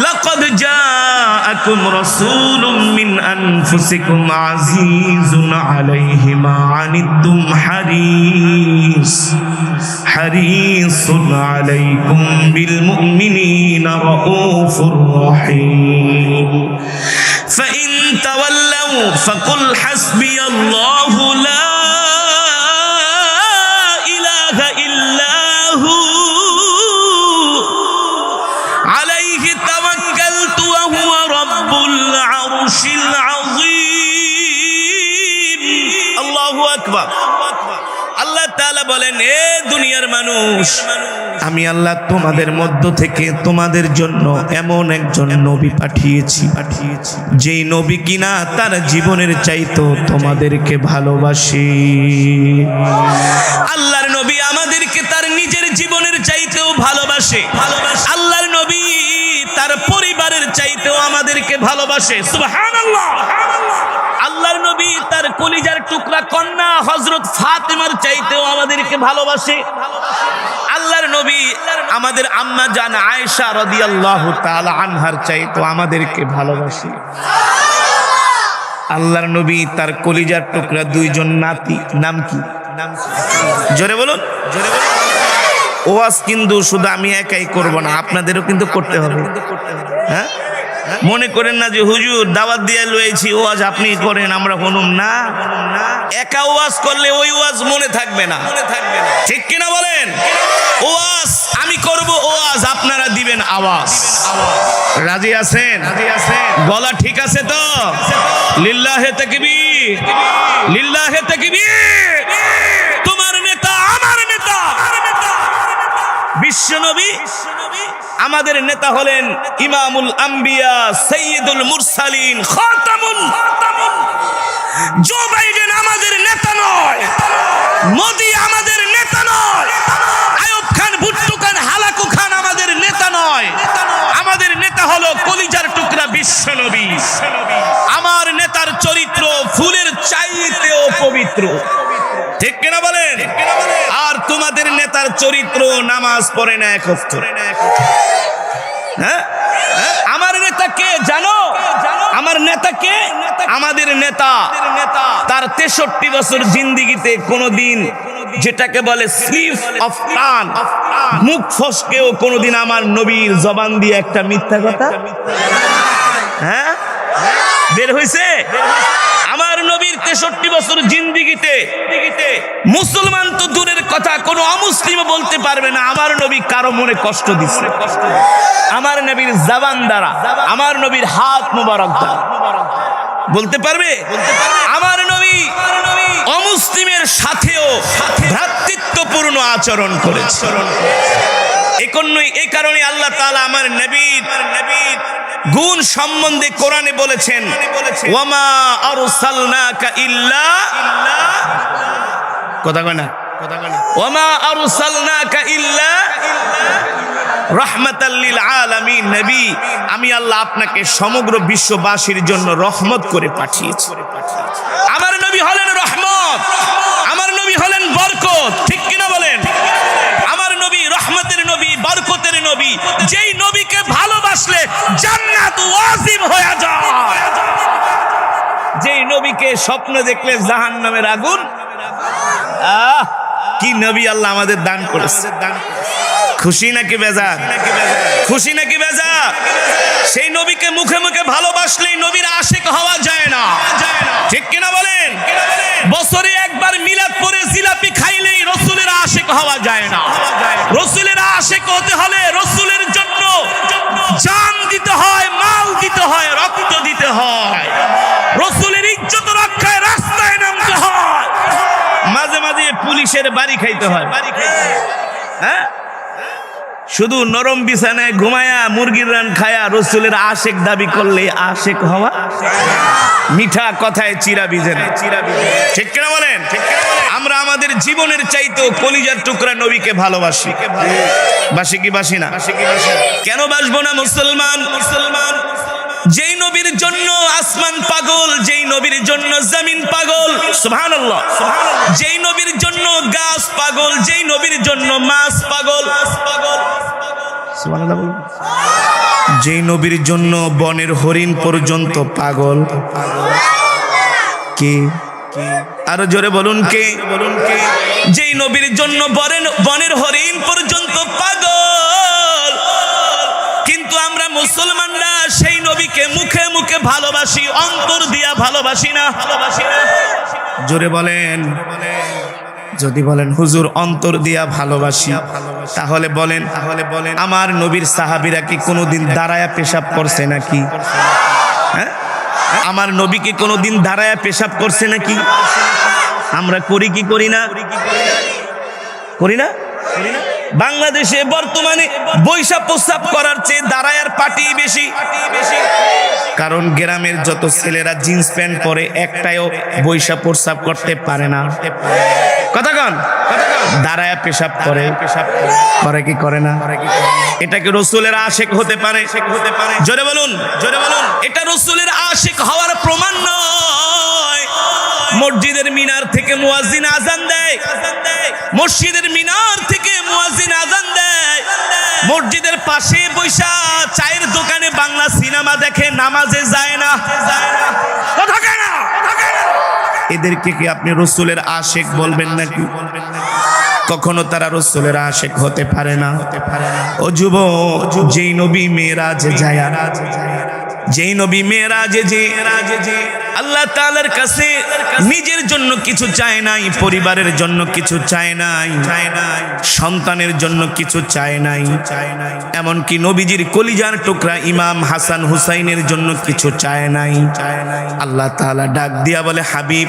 লাকাদ জাআকুম রাসূলুম মিন আনফুসিকুম আজিজুন আলাইহি মা আনিতুম হারিসুন আলাইকুম বিল মুমিনিনা রাউফুর রহিম। ফাইন তাওয়াল্লাউ ফাকুল হাসবিয়াল্লাহু লা ইলাহা ইল্লাহু আলাইহি তাওয়াক্কালতু ওয়া হুয়া রাব্বুল আরশিল আযীম। আল্লাহু আকবার। আল্লাহ তাআলা বলেন, এ দুনিয়ার মানুষ, আমি আল্লাহ তোমাদের মধ্য থেকে তোমাদের জন্য এমন একজন নবী পাঠিয়েছি, যেই নবী কিনা তার জীবনের চাইতো তোমাদেরকে ভালোবাসে। আল্লাহর নবী আমাদেরকে তার নিজের জীবনের চাইতেও ভালোবাসে। আল্লাহর নবী তার পরিবারের চাইতেও আমাদেরকে ভালোবাসে। সুবহানাল্লাহ। আল্লাহর নবী তার কলিজার টুকরা কন্যা হযরত ফাতেমার চাইতেও আমাদেরকে ভালোবাসে। আল্লাহর নবী আমাদের আম্মা জান আয়েশা রাদিয়াল্লাহু তাআলা আনহার চাইতেও আমাদেরকে ভালোবাসে। আল্লাহর নবী তার কলিজার টুকরা দুইজন নাতি, নাম কি? জোরে বলুন, জোরে বলুন। ওয়াজ কিন্তু শুধু আমি একাই করব না, আপনাদেরও কিন্তু করতে হবে। হ্যাঁ, মনে করেন না যে হুজুর দাওয়াত দিয়ে লয়েছি, ওয়াজ আপনি করেন আমরা শুনুম না। একা ওয়াজ করলে ওই ওয়াজ মনে থাকবে না, ঠিক কিনা বলেন? ওয়াজ আমি করব, ওয়াজ আপনারা দিবেন আওয়াজ। রাজি আছেন? গলা ঠিক আছে তো? লিল্লাহে তাকবীর, লিল্লাহে তাকবীর। তোমার নেতা আমার নেতা, বিশ্বনবী আমাদের নেতা হলেন ইমামুল আম্বিয়া, সাইয়্যিদুল মুরসালিন, খাতামুন। জো বাইডেন আমাদের নেতা নয়, মোদি আমাদের নেতা নয়, আইয়ুব খান, ভুট্টো খান, হালাকু খান আমাদের নেতা নয়। আমাদের নেতা হলো কলিজার টুকরা বিশ্বনবী। আমার নেতার চরিত্র ফুলের চাইতেও পবিত্র, ঠিক কিনা বলেন? আর তোমাদের নেতার চরিত্র নামাজ পড়ে না এক ওয়াক্ত। হ্যাঁ, আমার নেতা কে জানো? আমার নেতা কে? আমাদের নেতা তার 63 বছর জিন্দেগিতে কোনোদিন, যেটাকে বলে স্লিপ অফ টাং, মুখ ফসকেও কোনোদিন আমার নবীর জবান দিয়ে একটা মিথ্যা কথা হ্যাঁ বের হইছে? আমার নবীর 63 বছর জিন্দেগিতে মুসলমান তো দূরের কথা, কোনো অমুসলিম বলতে পারবে না আমার নবী কারো মনে কষ্ট দিচ্ছে। আমার নবীর জবান দ্বারা, আমার নবীর হাত মুবারক দ্বারা বলতে পারবে। আমার নবী অমুসলিমের সাথেও ভ্রাতৃত্বপূর্ণ আচরণ করেছে। এই কারণে আল্লাহ তাআলা আমার নবীর গুণ সম্বন্ধে কোরআনে বলেছেন, ওয়ামা আরসালনাকা ইল্লা, কথা কয় না, ওয়ামা আরসালনাকা ইল্লা রাহমাতাল লিল আলামিন। নবী, আমি আল্লাহ আপনাকে সমগ্র বিশ্ববাসীর জন্য রহমত করে পাঠিয়েছি। আমার নবী হলেন রহমত, আমার নবী হলেন বরকত, ঠিক কিনা বলেন? আমার নবী রহমতের নবী, বরকতের নবী। যেই নবীকে ভালোবাসলে জান্নাত ওয়াজিব হয়ে যায়, যেই নবীকে স্বপ্ন দেখলে জাহান্নামের আগুন। কি নবী আল্লাহ আমাদের দান করেছে! খুশি নাকি বেজার? খুশি নাকি বেজার? সেই নবীকে মুখে মুখে ভালোবাসলেই নবীর আশিক হওয়া যায় না, ঠিক কিনা বলেন? বছরে একবার মিলাদ পড়ে জিলাপি খাইলেই রসুলের আশিক হওয়া যায় না। রসুলের আশিক হতে হলে রসুলের জন্য জান দিতে হয়, মাল দিতে হয়, রক্ত দিতে হয়। রসুলের ইজ্জত রক্ষায় রাস্তায় নামতে হয়, মাঝে মাঝে পুলিশের বাড়ি খাইতে হয়। হ্যাঁ, শুধু নরম বিছানায় ঘুমায়া মুরগির রান খায়া রসুলের আশেক দাবি করলে আশেক হওয়া? মিঠা কথায় চিরা বিজে না, ঠিক কিনা বলেন? আমরা আমাদের জীবনের চাইতেও কলিজার টুকরা নবীকে ভালোবাসি। বাসি কি বাসি না? কেন বাসবো না? মুসলমান যেই নবীর জন্য আসমান পাগল, যেই নবীর জন্য জমিন পাগল, সুবহানাল্লাহ। যেই নবীর জন্য গাছ পাগল, যেই নবীর জন্য মাছ পাগল, সুবহানাল্লাহ। যেই নবীর জন্য বনের হরিণ পর্যন্ত পাগল। কে? আরো জোরে বলুন কে? যেই নবীর জন্য বনের হরিণ পর্যন্ত পাগল, কিন্তু আমরা মুসলমানরা সেই নবীকে মুখে মুখে ভালোবাসি, অন্তর দিয়া ভালোবাসি না। জোরে বলেন। যদি বলেন হুজুর অন্তর দিয়া ভালোবাসি, তাহলে বলেন আমার নবীর সাহাবীরা কি কোনোদিন দাঁড়ায়া পেশাব করছে নাকি? হ্যাঁ, আমার নবী কি কোনোদিন দাঁড়ায়া পেশাব করছে নাকি? আমরা করি কি করি না? করি না? বাংলাদেশে বর্তমানে বৈশা প্রস্রাব করার চেয়ে দাঁড়ায়ার পার্টি বেশি। কারণ গ্রামের যত ছেলেরা জিন্স প্যান্ট পরে একটাও বৈশা প্রস্রাব করতে পারে না। কথা কন, দাঁড়ায়া পেশাব করে কি করে না? এটা কি রসুলের আশিক হতে পারে? জোরে বলুন। এটা রসুলের আশিক হওয়ার প্রমাণ নয়। মসজিদের মিনার থেকে মুয়াজ্জিন আযান দেয়, মসজিদের মিনার থেকে মুয়াজ্জিন আযান দেয়, মসজিদের পাশে বৈশা চায়ের দোকানে বাংলা সিনেমা দেখে, নামাজে যায় না। কথা কেন? এদেরকে কি আপনি রসুলের আশিক বলবেন নাকি? কখনো তারা রসুলের আশিক হতে পারে না। ও যুবক, যেই নবী মেরাজে যায়, যেই নবী মেরাজে যে আল্লাহ তাআলার কাছে নিজের জন্য কিছু চায় নাই, পরিবারের জন্য কিছু চায় নাই, সন্তানের জন্য কিছু চায় নাই, এমনকি নবীজির কলিজার টুকরা ইমাম হাসান হুসাইনের জন্য কিছু চায় নাই। আল্লাহ তাআলা ডাক দিয়া বলে, হাবিব,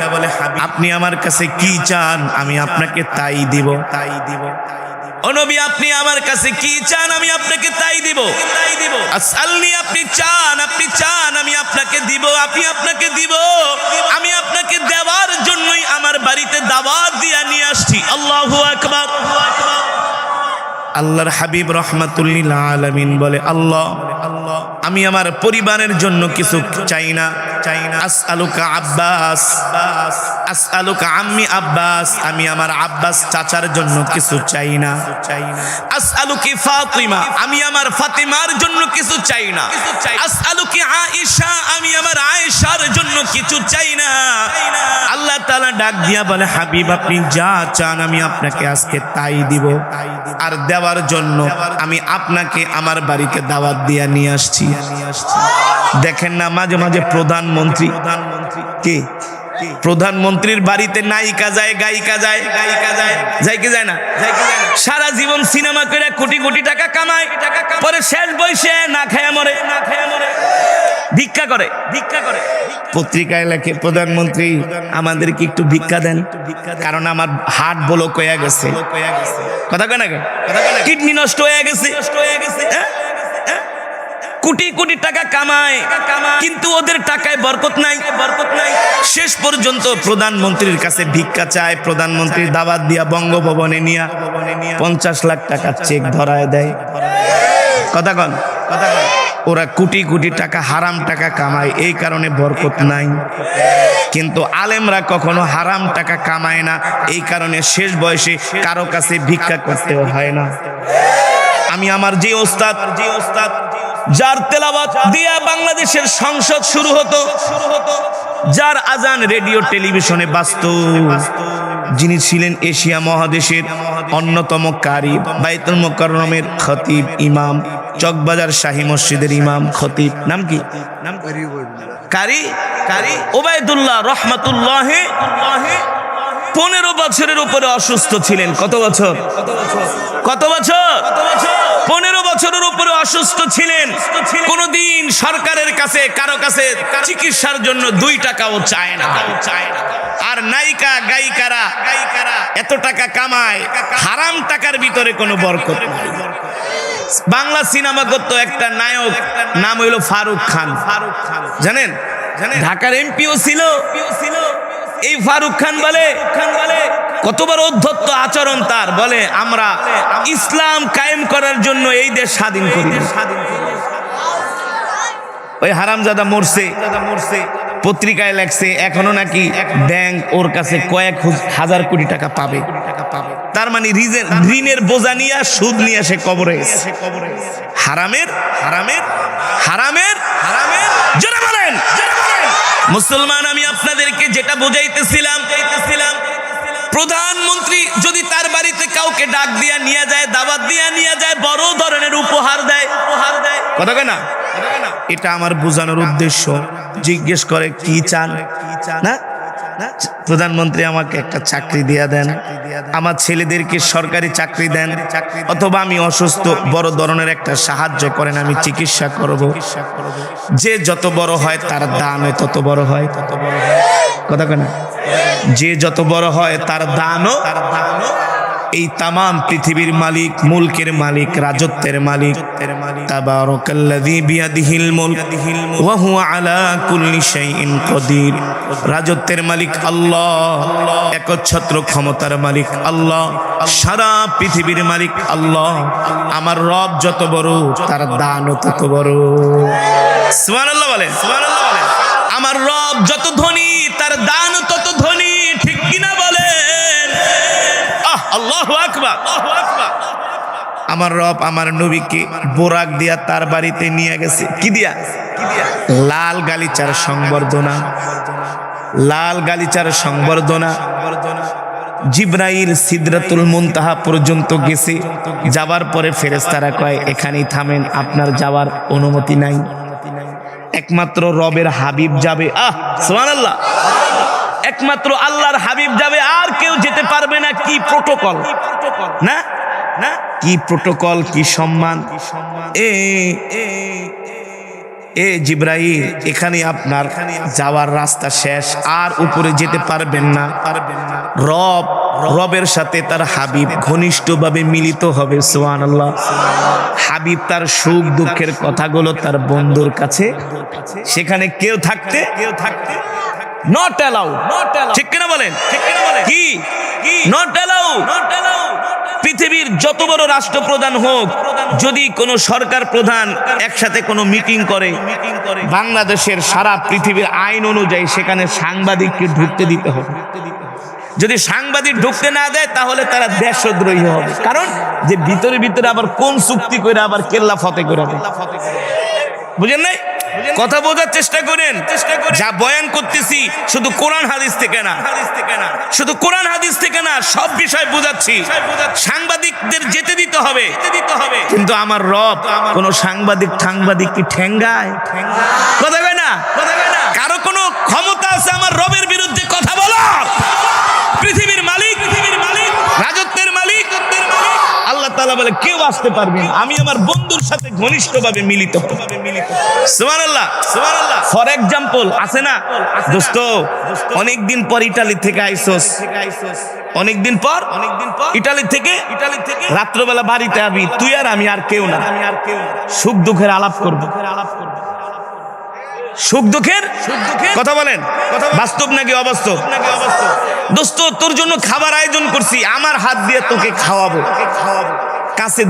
আপনি আমার কাছে কি চান আমি আপনাকে তাই দিব। ও নবী, আপনি আমার কাছে কি চান আমি আপনাকে তাই দিব। আসআলনি, আপনি চান আমি আপনাকে দিব, আপনাকে দিব। আমি আপনাকে দেওয়ার জন্যই আমার বাড়িতে দাওয়াত দিয়া নিয়ে আসছি। আল্লাহু আকবার। আল্লাহর হাবিব রাহমাতুল লিল আলামিন বলে, আল্লাহ, আমি আমার পরিবারের জন্য কিছু চাই না। আসআলুকা আব্বাস, আসআলুকা আম্মি আব্বাস, আমি আমার আব্বাস চাচার জন্য কিছু চাই না। আসআলুকি ফাতিমা, আমি আমার ফাতিমার জন্য কিছু চাই না। আসআলুকি আয়েশা, আমি আমার আয়েশার জন্য কিছু চাই না। আল্লাহ তাআলা ডাক দিয়া বলে, হাবিব, আপনি যা চান আমি আপনাকে আজকে তাই দিব। আর দেওয়ার জন্য আমি আপনাকে আমার বাড়িতে দাওয়াত দিয়া নিয়ে আসছি। দেখেন না, মাঝে মাঝে প্রধানমন্ত্রীর বাড়িতে নায়িকা যায়, গায়িকা যায়, যায় কি যায় না? সারা জীবন সিনেমা করে কোটি কোটি টাকা কামায়, পরে শেষ বয়সে না খেয়ে মরে। ভিক্ষা করে। পত্রিকায় লেখে প্রধানমন্ত্রী আমাদেরকে একটু ভিক্ষা দেন, কারণ আমার হার্ট ব্লক হয়ে গেছে। কথা কয় না, কিডনি নষ্ট হয়ে গেছে। কোটি কোটি টাকা কামায়, কিন্তু ওদের টাকায় বরকত নাই। শেষ পর্যন্ত প্রধানমন্ত্রীর কাছে ভিক্ষা চায়, প্রধানমন্ত্রীর দাওয়াত দিয়া বঙ্গভবনে নিয়া 50 লাখ টাকা চেক ধরায় দেয়। কথা কন, ওরা কোটি কোটি টাকা হারাম টাকা কামায়, এই কারণে বরকত নাই। কিন্তু আলেমরা কখনো হারাম টাকা কামায় না, এই কারণে শেষ বয়সে কারো কাছে ভিক্ষা করতেও হয় না। আমি আমার যে ওস্তাদ যার তেলাওয়াত দিয়া বাংলাদেশের সংসদ শুরু হতো, যার আজান রেডিও টেলিভিশনে বাজতো, যিনি ছিলেন এশিয়া মহাদেশের অন্যতম কারি, বাইতুল মুকাররমের খতিব ইমাম, চকবাজার শাহী মসজিদের ইমাম খতিব, নাম কি? কারি ওবায়দুল্লাহ রহমাতুল্লাহ 15 বছরের উপরে অসুস্থ ছিলেন। কত বছর? 15 বছরের উপরে অসুস্থ ছিলেন। কোনদিন সরকারের কাছে কারো কাছে চিকিৎসার জন্য 2 টাকাও চায় না। আর নায়িকা গায়িকারা এত টাকা কামায়, হারাম টাকার ভিতরে কোনো বরকত নাই। বাংলা সিনেমা করতো একটা নায়ক, নাম হইল ফারুক খান। জানেন ঢাকার এমপিও ছিল এই ফারুক খান। বলে কত বড় অধ্যত্ত আচরণ তার, বলে আমরা ইসলাম কায়েম করার জন্য এই দেশ স্বাধীন করি। ওই হারামজাদা মরছে, পত্রিকায় লেখছে এখনো নাকি ব্যাংক ওর কাছে কয়েক হাজার কোটি টাকা পাবে। তার মানে ঋণের বোঝা নিয়ে সুদ নিয়ে সে কবরে গেছে। হারামের জোরে বলেন মুসলমান। আমি আপনাদেরকে যেটা বোঝাইতেছিলাম, প্রধানমন্ত্রী যদি তার বাড়িতে কাউকে ডাক দিয়া নিয়ে যায়, দাওয়াত দিয়া নিয়ে যায়, বড় ধরনের উপহার দেয়। কথা কয় না? এটা আমার বোঝানোর উদ্দেশ্য। জিজ্ঞেস করে কি চান না, প্রধানমন্ত্রী আমাকে একটা চাকরি দিয়া দেন, আমার ছেলেদেরকে সরকারি চাকরি দেন, অথবা আমি অসুস্থ, বড় ধরনের একটা সাহায্য করেন, আমি চিকিৎসা করব। যে যত বড় হয় তার দানও তত বড় হয়। কথা কয় না? যে যত বড় হয় তার দানও। এই তামাম পৃথিবীর মালিক, মুলকের মালিক, রাজত্বের মালিক, তাবারাকাল্লাযী বিয়াদিহিল মুলক ওয়া হুয়া আলা কুল্লি শাইইন কাদির। রাজত্বের মালিক আল্লাহ, একচ্ছত্র ক্ষমতার মালিক আল্লাহ, সারা পৃথিবীর মালিক আল্লাহ। আমার রব যত বড় তার দানও তত বড়। সুবহানাল্লাহ বলেন। আমার রব যত ধনী তার দানও তত ধনী। ঠিক কিনা বলেন? আল্লাহু আকবার। আমার রব আমার নবীকে বোরাক দিয়া তার বাড়িতে নিয়ে গেছে। কি দিয়া? লাল গালিচার সংবর্ধনা। জিবরাইল সিদরাতুল মুনতাহা পর্যন্ত গেছে। যাবার পরে ফেরেশতারা কয় এখানেই থামেন, আপনার যাওয়ার অনুমতি নাই, একমাত্র রবের হাবিব যাবে। সুবহানাল্লাহ। একমাত্র আল্লাহর হাবিব যাবে, আর কেউ যেতে পারবে না। কি প্রোটোকল না, কি প্রোটোকল, কি সম্মান। জিবরাইল এখানে আপনার যাওয়ার রাস্তা শেষ, আর উপরে যেতে পারবেন না। রবের সাথে তার হাবিব ঘনিষ্ঠভাবে মিলিত হবে। সুবহানাল্লাহ। হাবিব তার সুখ দুঃখের কথাগুলো তার বন্ধুর কাছে, সেখানে কেউ থাকতে নট অ্যালাউ। ঠিক কিনা বলেন? কি নট অ্যালাউ? পৃথিবীর যত বড় রাষ্ট্রপ্রধান হোক, যদি কোনো সরকার প্রধান একসাথে কোনো মিটিং করে, বাংলাদেশের সারা পৃথিবীর আইন অনুযায়ী সেখানে সাংবাদিককে ঢুকতে দিতে হবে। যদি সাংবাদিক ঢুকতে না দেয় তাহলে তারা দেশদ্রোহী হবে। কারণ যে ভিতরে আবার কোন চুক্তি করে আবার কেল্লা ফতে করে দেয়। বুঝেন নাই? কথা বোঝার চেষ্টা করেন। যা বয়ান করতেছি শুধু কোরআন হাদিস থেকে না, সব বিষয় বোঝাচ্ছি। সাংবাদিকদের যেতে দিতে হবে, কিন্তু আমার রব কোন সাংবাদিক কি ঠেঙ্গায়? কথা কয় না? কারো কোনো ক্ষমতা আছে আমার রবের বিরুদ্ধে কথা বলার? পৃথিবীর মালিক, রাজত্বের মালিক আল্লাহ তাআলা বলে কেউ আসতে পারবে না। আমি আমার বন্ধুর বন্ধুর সাথে ঘনিষ্ঠভাবে মিলিত হবে। সুবহানাল্লাহ, সুবহানাল্লাহ। ফর এক্সাম্পল আছে না দোস্ত, অনেকদিন পর ইতালি থেকে আইসোস, অনেকদিন পর ইতালি থেকে রাত্রবেলা বাড়িতে আবি, তুই আর আমি আর কেউ না, সুখ দুঃখের আলাপ করব, সুখ দুঃখের কথা বলেন, বাস্তব নাকি অবাস্তব? দোস্ত তোর জন্য খাবার আয়োজন করছি, আমার হাত দিয়ে তোকে খাওয়াবো, কাছে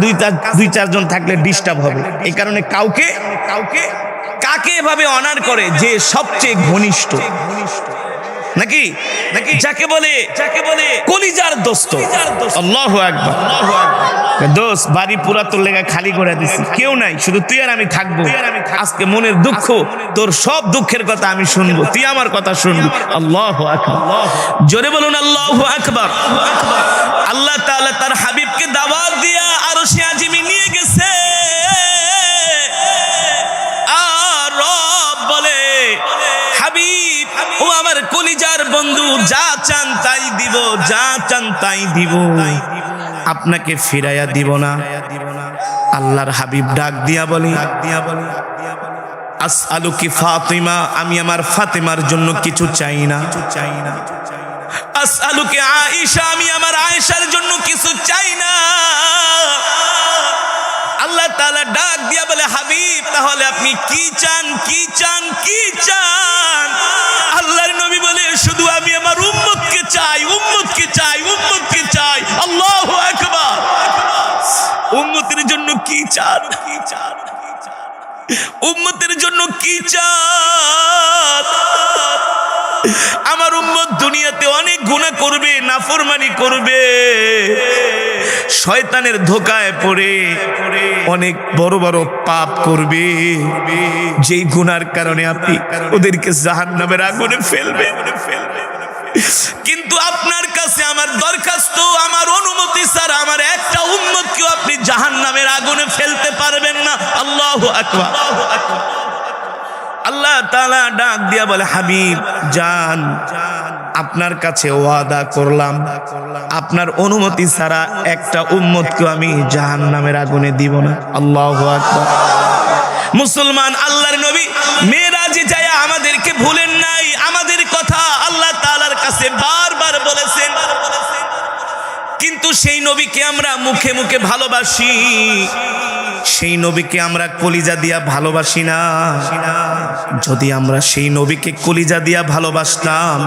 দুই চারজন থাকলে ডিস্টার্ব হবে, এই কারণে কাকে এভাবে অনার করে যে সবচেয়ে ঘনিষ্ঠ, নাকি যাকে বলে কলিজার দোস্ত। আল্লাহু আকবার। দোস্ত বাড়ি পুরা তোর লেগা খালি করে দিছি, কেউ নাই, শুধু তুই আর আমি থাকবো। আজকে মনের দুঃখ, তোর সব দুঃখের কথা আমি শুনবো, তুই আমার কথা শুনবি। আল্লাহু আকবার, জোরে বলুন আল্লাহু আকবার। আল্লাহ তাআলা তার হাবিবকে দাওয়াত দিয়া আরশে আজিমে নিয়ে গেছে, আর রব বলে হাবিব ও আমার কলিজার বন্ধু, যা চান তাই দিব, যা চান তাই দিব, আপনাকে ফিরাইয়া দিব না। আল্লাহর হাবিব ডাক দিয়া বলি, আসআলুকি ফাতিমা, আমি আমার ফাতিমার জন্য কিছু চাই না। আসআলুকি আয়েশা, আমি আমার আয়েশার জন্য কিছু চাই না। আল্লাহ তাআলা ডাক দিয়া বলে, হাবিব তাহলে আপনি কি চান, কি চান, কি চান? আল্লাহর নবী বলে, শুধু আমি আমার উম্মতকে চাই, উম্মতকে চাই, উম্মতকে চাই। আল্লাহু আকবার। উম্মতের জন্য কি চান, কি চান, উম্মতের জন্য কি চান? আমার উম্মত দুনিয়াতে অনেক গুনাহ করবে, নাফরমানি করবে, শয়তানের ধোকায় পড়ে অনেক বড় বড় পাপ করবে, যেই গুনার কারণে আপনি ওদেরকে জাহান্নামের আগুনে ফেলবে। কিন্তু আপনার কাছে আমার দরখাস্ত, আমার অনুমতি ছাড়া আমার একটা উম্মতকেও আপনি জাহান্নামের আগুনে ফেলতে পারবেন না। আল্লাহু আকবার। আল্লাহ তাআলা ডাক দিয়া বলে, হাবিব জান, আপনার কাছে ওয়াদা করলাম, আপনার অনুমতি ছাড়া একটা উম্মতকে আমি জাহান্নামের আগুনে দিব না। আল্লাহু আকবার। মুসলমান, আল্লাহর নবী মেরাজে যায় আমাদেরকে ভুলেন নাই, আমাদের কথা আল্লাহ তাআলার কাছে বারবার বলেছেন, কিন্তু সেই নবীকে আমরা মুখে মুখে ভালোবাসি, সেই নবীকে আমরা কলিজা দিয়া ভালোবাসি না। যদি আমরা সেই নবীকে কলিজা দিয়া ভালোবাসতাম,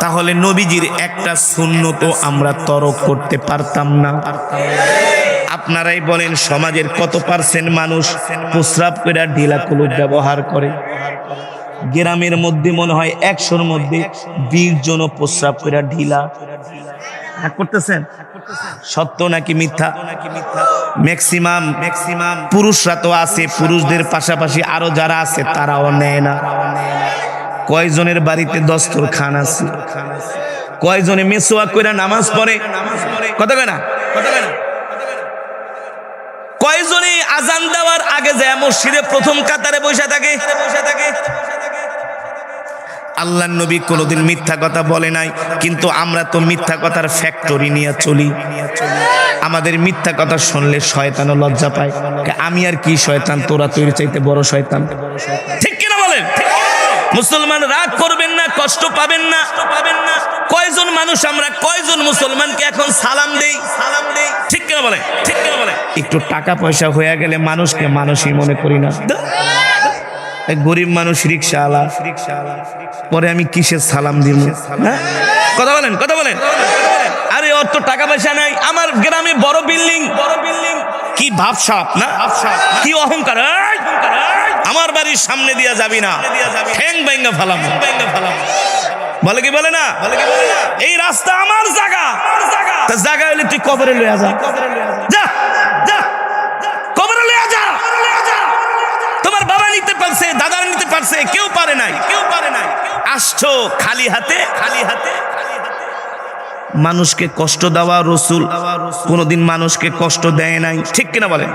তাহলে নবীজির একটা সুন্নত আমরা তরক করতে পারতাম না। আপনারাই বলেন, সমাজের কত পার্সেন্ট মানুষ প্রস্রাব করে ঢিলা কলুপ ব্যবহার করে? গ্রামের মধ্যে মনে হয় 100-র মধ্যে 20 জন প্রস্রাব করে ঢিলা করতেছেন। সত্য নাকি মিথ্যা? ম্যাক্সিমাম পুরুষরা তো আছে, পুরুষদের পাশাপাশি আরো যারা আছে তারাও নেয় না। কয়জনের বাড়িতে দস্তরখান আছে? কয়জনে মেসোয়া কইরা নামাজ পড়ে? কথা কয় না? কয়জনে আজান দেওয়ার আগে যায় মসজিদে প্রথম কাতারে বসে থাকে? আল্লাহর নবী কোনোদিন মিথ্যা কথা বলে নাই, কিন্তু আমরা তো মিথ্যা কথার ফ্যাক্টরি নিয়ে চলি। আমাদের মিথ্যা কথা শুনলে শয়তানও লজ্জা পায়, আমি আর কি শয়তান, তোরা তৈরি চাইতে বড় শয়তান। ঠিক কিনা বলেন? মুসলমান রাগ করবেন না, কষ্ট পাবেন না। কয়জন মানুষ আমরা, কয়জন মুসলমানকে এখন সালাম দেই? ঠিক কিনা বলেন? একটু টাকা পয়সা হয়ে গেলে মানুষকে মানুষই মনে করি না। গরিব মানুষ রিকশাওয়ালা, পরে আমি কিসের সালাম দিব? কথা বলেন। আরে ওর তো টাকা পয়সা নাই, আমার গ্রামে বড় বিল্ডিং, কি ভাবসাব না, কি অহংকার, আমার বাড়ির সামনে দিয়া যাবি না, ঠ্যাং ভাঙা ফালাম। বলে কি বলে না? এই রাস্তা আমার জায়গা, জায়গা হলে তুই কবরে লইয়া যা, কবরে লইয়া যা। তোমার বাবা নিতে পারছে, দাদা নিতে পারছে, কেউ পারে নাই। আসছো খালি হাতে। মানুষকে কষ্ট দেওয়া রাসূল কোনোদিন মানুষকে কষ্ট দেয় নাই। ঠিক কিনা বলেন?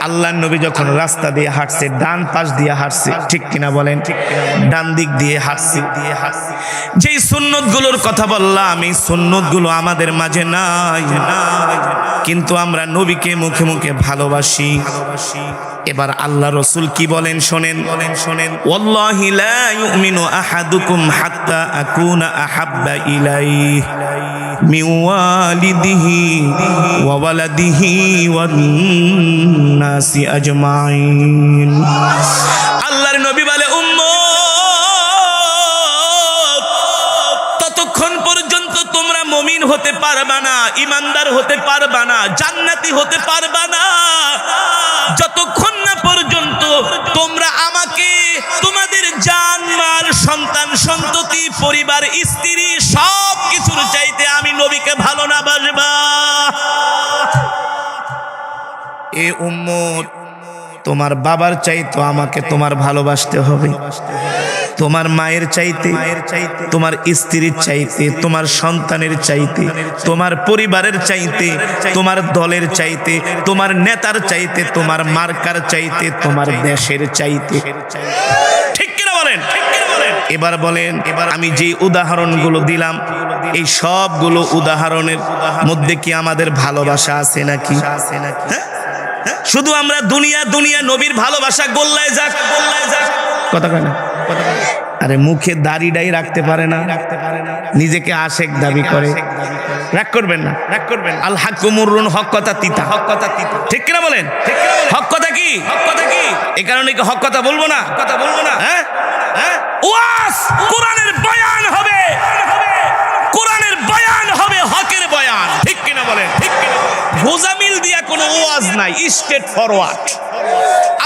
আল্লাহর নবী যখন রাস্তা দিয়ে হাঁটছে ডান পাশ দিয়ে হাঁটছে, ঠিক কিনা বলেন? ডান দিক দিয়ে হাঁটছে। যেই সুন্নতগুলোর কথা বললাম এই সুন্নতগুলো আমাদের মাঝে নাই, কিন্তু আমরা নবীকে মুখে মুখে ভালোবাসি। এবার আল্লাহ রাসূল কি বলেন শোনেন, ওয়াল্লাহি লা ইউমিনু আহাদুকুম হাত্তা আকুনা আহাব্বা ইলাইহি মিন ওয়ালিদিহি ওয়া ওয়ালাদিহি ওয়ান নাসি আজমাইন। আল্লাহর নবী বলে উম্মত, ততক্ষণ পর্যন্ত তোমরা মুমিন হতে পারবা না, ঈমানদার হতে পারবা না, জান্নাতি হতে পারবা না, যতক্ষণ না পর্যন্ত তোমরা আমাকে তোমাদের জান মাল সন্তান সন্ততি পরিবার স্ত্রী সব কিছুর চাইতে আমি নবীকে ভালো না বাসবা। এ উম্মত, তোমার বাবার চাইতে আমাকে তোমার ভালোবাসতে হবে, তোমার মায়ের চাইতে, তোমার স্ত্রীর চাইতে, তোমার সন্তানের চাইতে, তোমার পরিবারের চাইতে, তোমার দলের চাইতে, তোমার নেতার চাইতে, তোমার মার্কার চাইতে, তোমার দেশের চাইতে। ঠিক কিনা বলেন? এবার বলেন, আমি যে উদাহরণগুলো দিলাম এই সবগুলো উদাহরণের মধ্যে কি আমাদের ভালোবাসা আছে নাকি? শুধু আমরা দুনিয়া দুনিয়া নবীর ভালোবাসা গোল্লায় যাক কথা কয় না। আরে মুখে দাড়িটাই রাখতে পারে না, নিজেকে আশেক দাবি করে। রাগ করবেন না, রাগ করবেন। আল হাক্কু মুররুন, হক কথা তিতা, হক কথা তিতা। ঠিক কিনা বলেন? হক কথা কি? হক কথা কি? এই কারণে কি হক কথা বলবো না? কথা বলবো না? হ্যাঁ হ্যাঁ, ওয়াজ কোরআনের বয়ান হবে, কোরআনের বয়ান হবে, হকের বয়ান। ঠিক কিনা বলেন? ঠিক কিনা? গোজামিল দিয়া কোনো ওয়াজ নাই, স্ট্রেট ফরওয়ার্ড।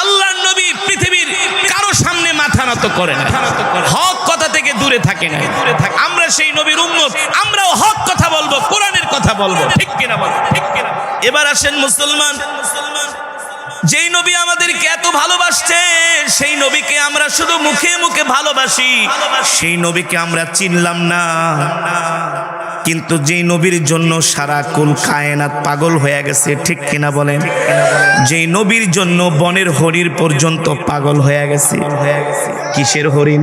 আল্লাহর নবী পৃথিবীর কারো সামনে মাথা নত করে না, হক কথা থেকে দূরে থাকে না। আমরা সেই নবীর উম্মত, আমরাও হক কথা বলবো, কোরআনের কথা বলবো। ঠিক কিনা বলেন? ঠিক কিনা? এবার আসেন মুসলমান, যেই নবী আমাদেরকে এত ভালোবাসছে সেই নবীকে আমরা শুধু মুখে মুখে ভালোবাসি, সেই নবীকে আমরা চিনলাম না, কিন্তু যেই নবীর জন্য সারা কুল কায়নাত পাগল হয়ে গেছে। ঠিক কিনা বলেন? যেই নবীর জন্য বনের হরিণ পর্যন্ত পাগল হয়ে গেছে। কিসের হরিণ?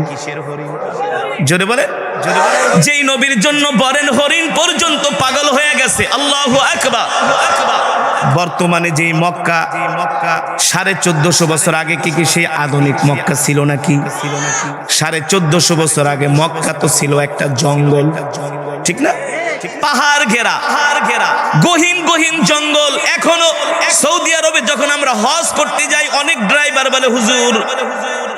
জোরে বলে। যেই নবীর জন্য বনের হরিণ পর্যন্ত পাগল হয়ে গেছে। আল্লাহু আকবার। বর্তমানে যেই মক্কা 1450 বছর আগে কি সেই আধুনিক মক্কা ছিল নাকি? 1450 বছর আগে মক্কা তো ছিল একটা জঙ্গল, ঠিক না? পাহাড় ঘেরা, গহীন গহীন জঙ্গল। এখনো সৌদি আরবে যখন আমরা হজ করতে যাই অনেক ড্রাইভার বলে হুজুর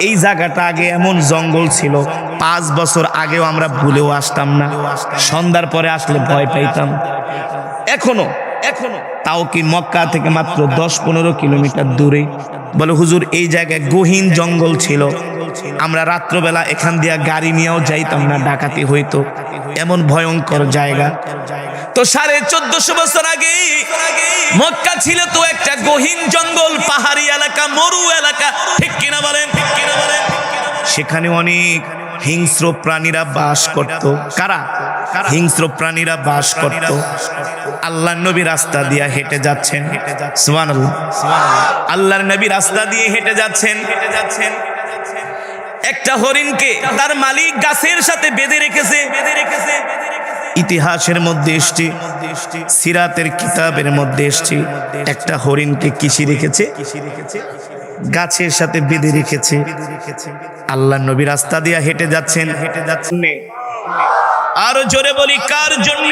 এই জায়গাটা আগে এমন জঙ্গল ছিল, 5 বছর আগেও আমরা ভুলেও আসতাম না, সন্ধ্যার পরে আসলে ভয় পাইতাম। এখনো তাও কি মক্কা থেকে মাত্র 10-15 কিলোমিটার দূরে। বলে হুজুর এই জায়গায় গহীন জঙ্গল ছিল, আমরা রাত্রবেলা এখান দিয়ে গাড়ি নিয়েও যাইতাম না, ডাকাতি হইতো, এমন ভয়ঙ্কর জায়গা। তো 1450 বছর আগে মক্কা ছিল তো একটা গহীন জঙ্গল, পাহাড়ি এলাকা, মরু এলাকা। ঠিক কিনা বলেন? ঠিক কিনা বলেন? সেখানে অনেক হিংস্র প্রাণীরা বাস করত। কারা? হিংস্র প্রাণীরা বাস করত। আল্লাহর নবী রাস্তা দিয়ে হেঁটে যাচ্ছেন, সুবহানাল্লাহ, আল্লাহর নবী রাস্তা দিয়ে হেঁটে যাচ্ছেন, একটা হরিণকে তার মালিক গাছের সাথে বেঁধে রেখেছে। ইতিহাসের মধ্যে এসছে, সিরাতের কিতাবের মধ্যে এসছে, একটা হরিণকে কিসে রেখেছে? গাছের সাথে বেঁধে রেখেছে। আল্লাহর নবী রাস্তা দিয়ে হেঁটে যাচ্ছেন, আরো জোরে বলি কার জন্য?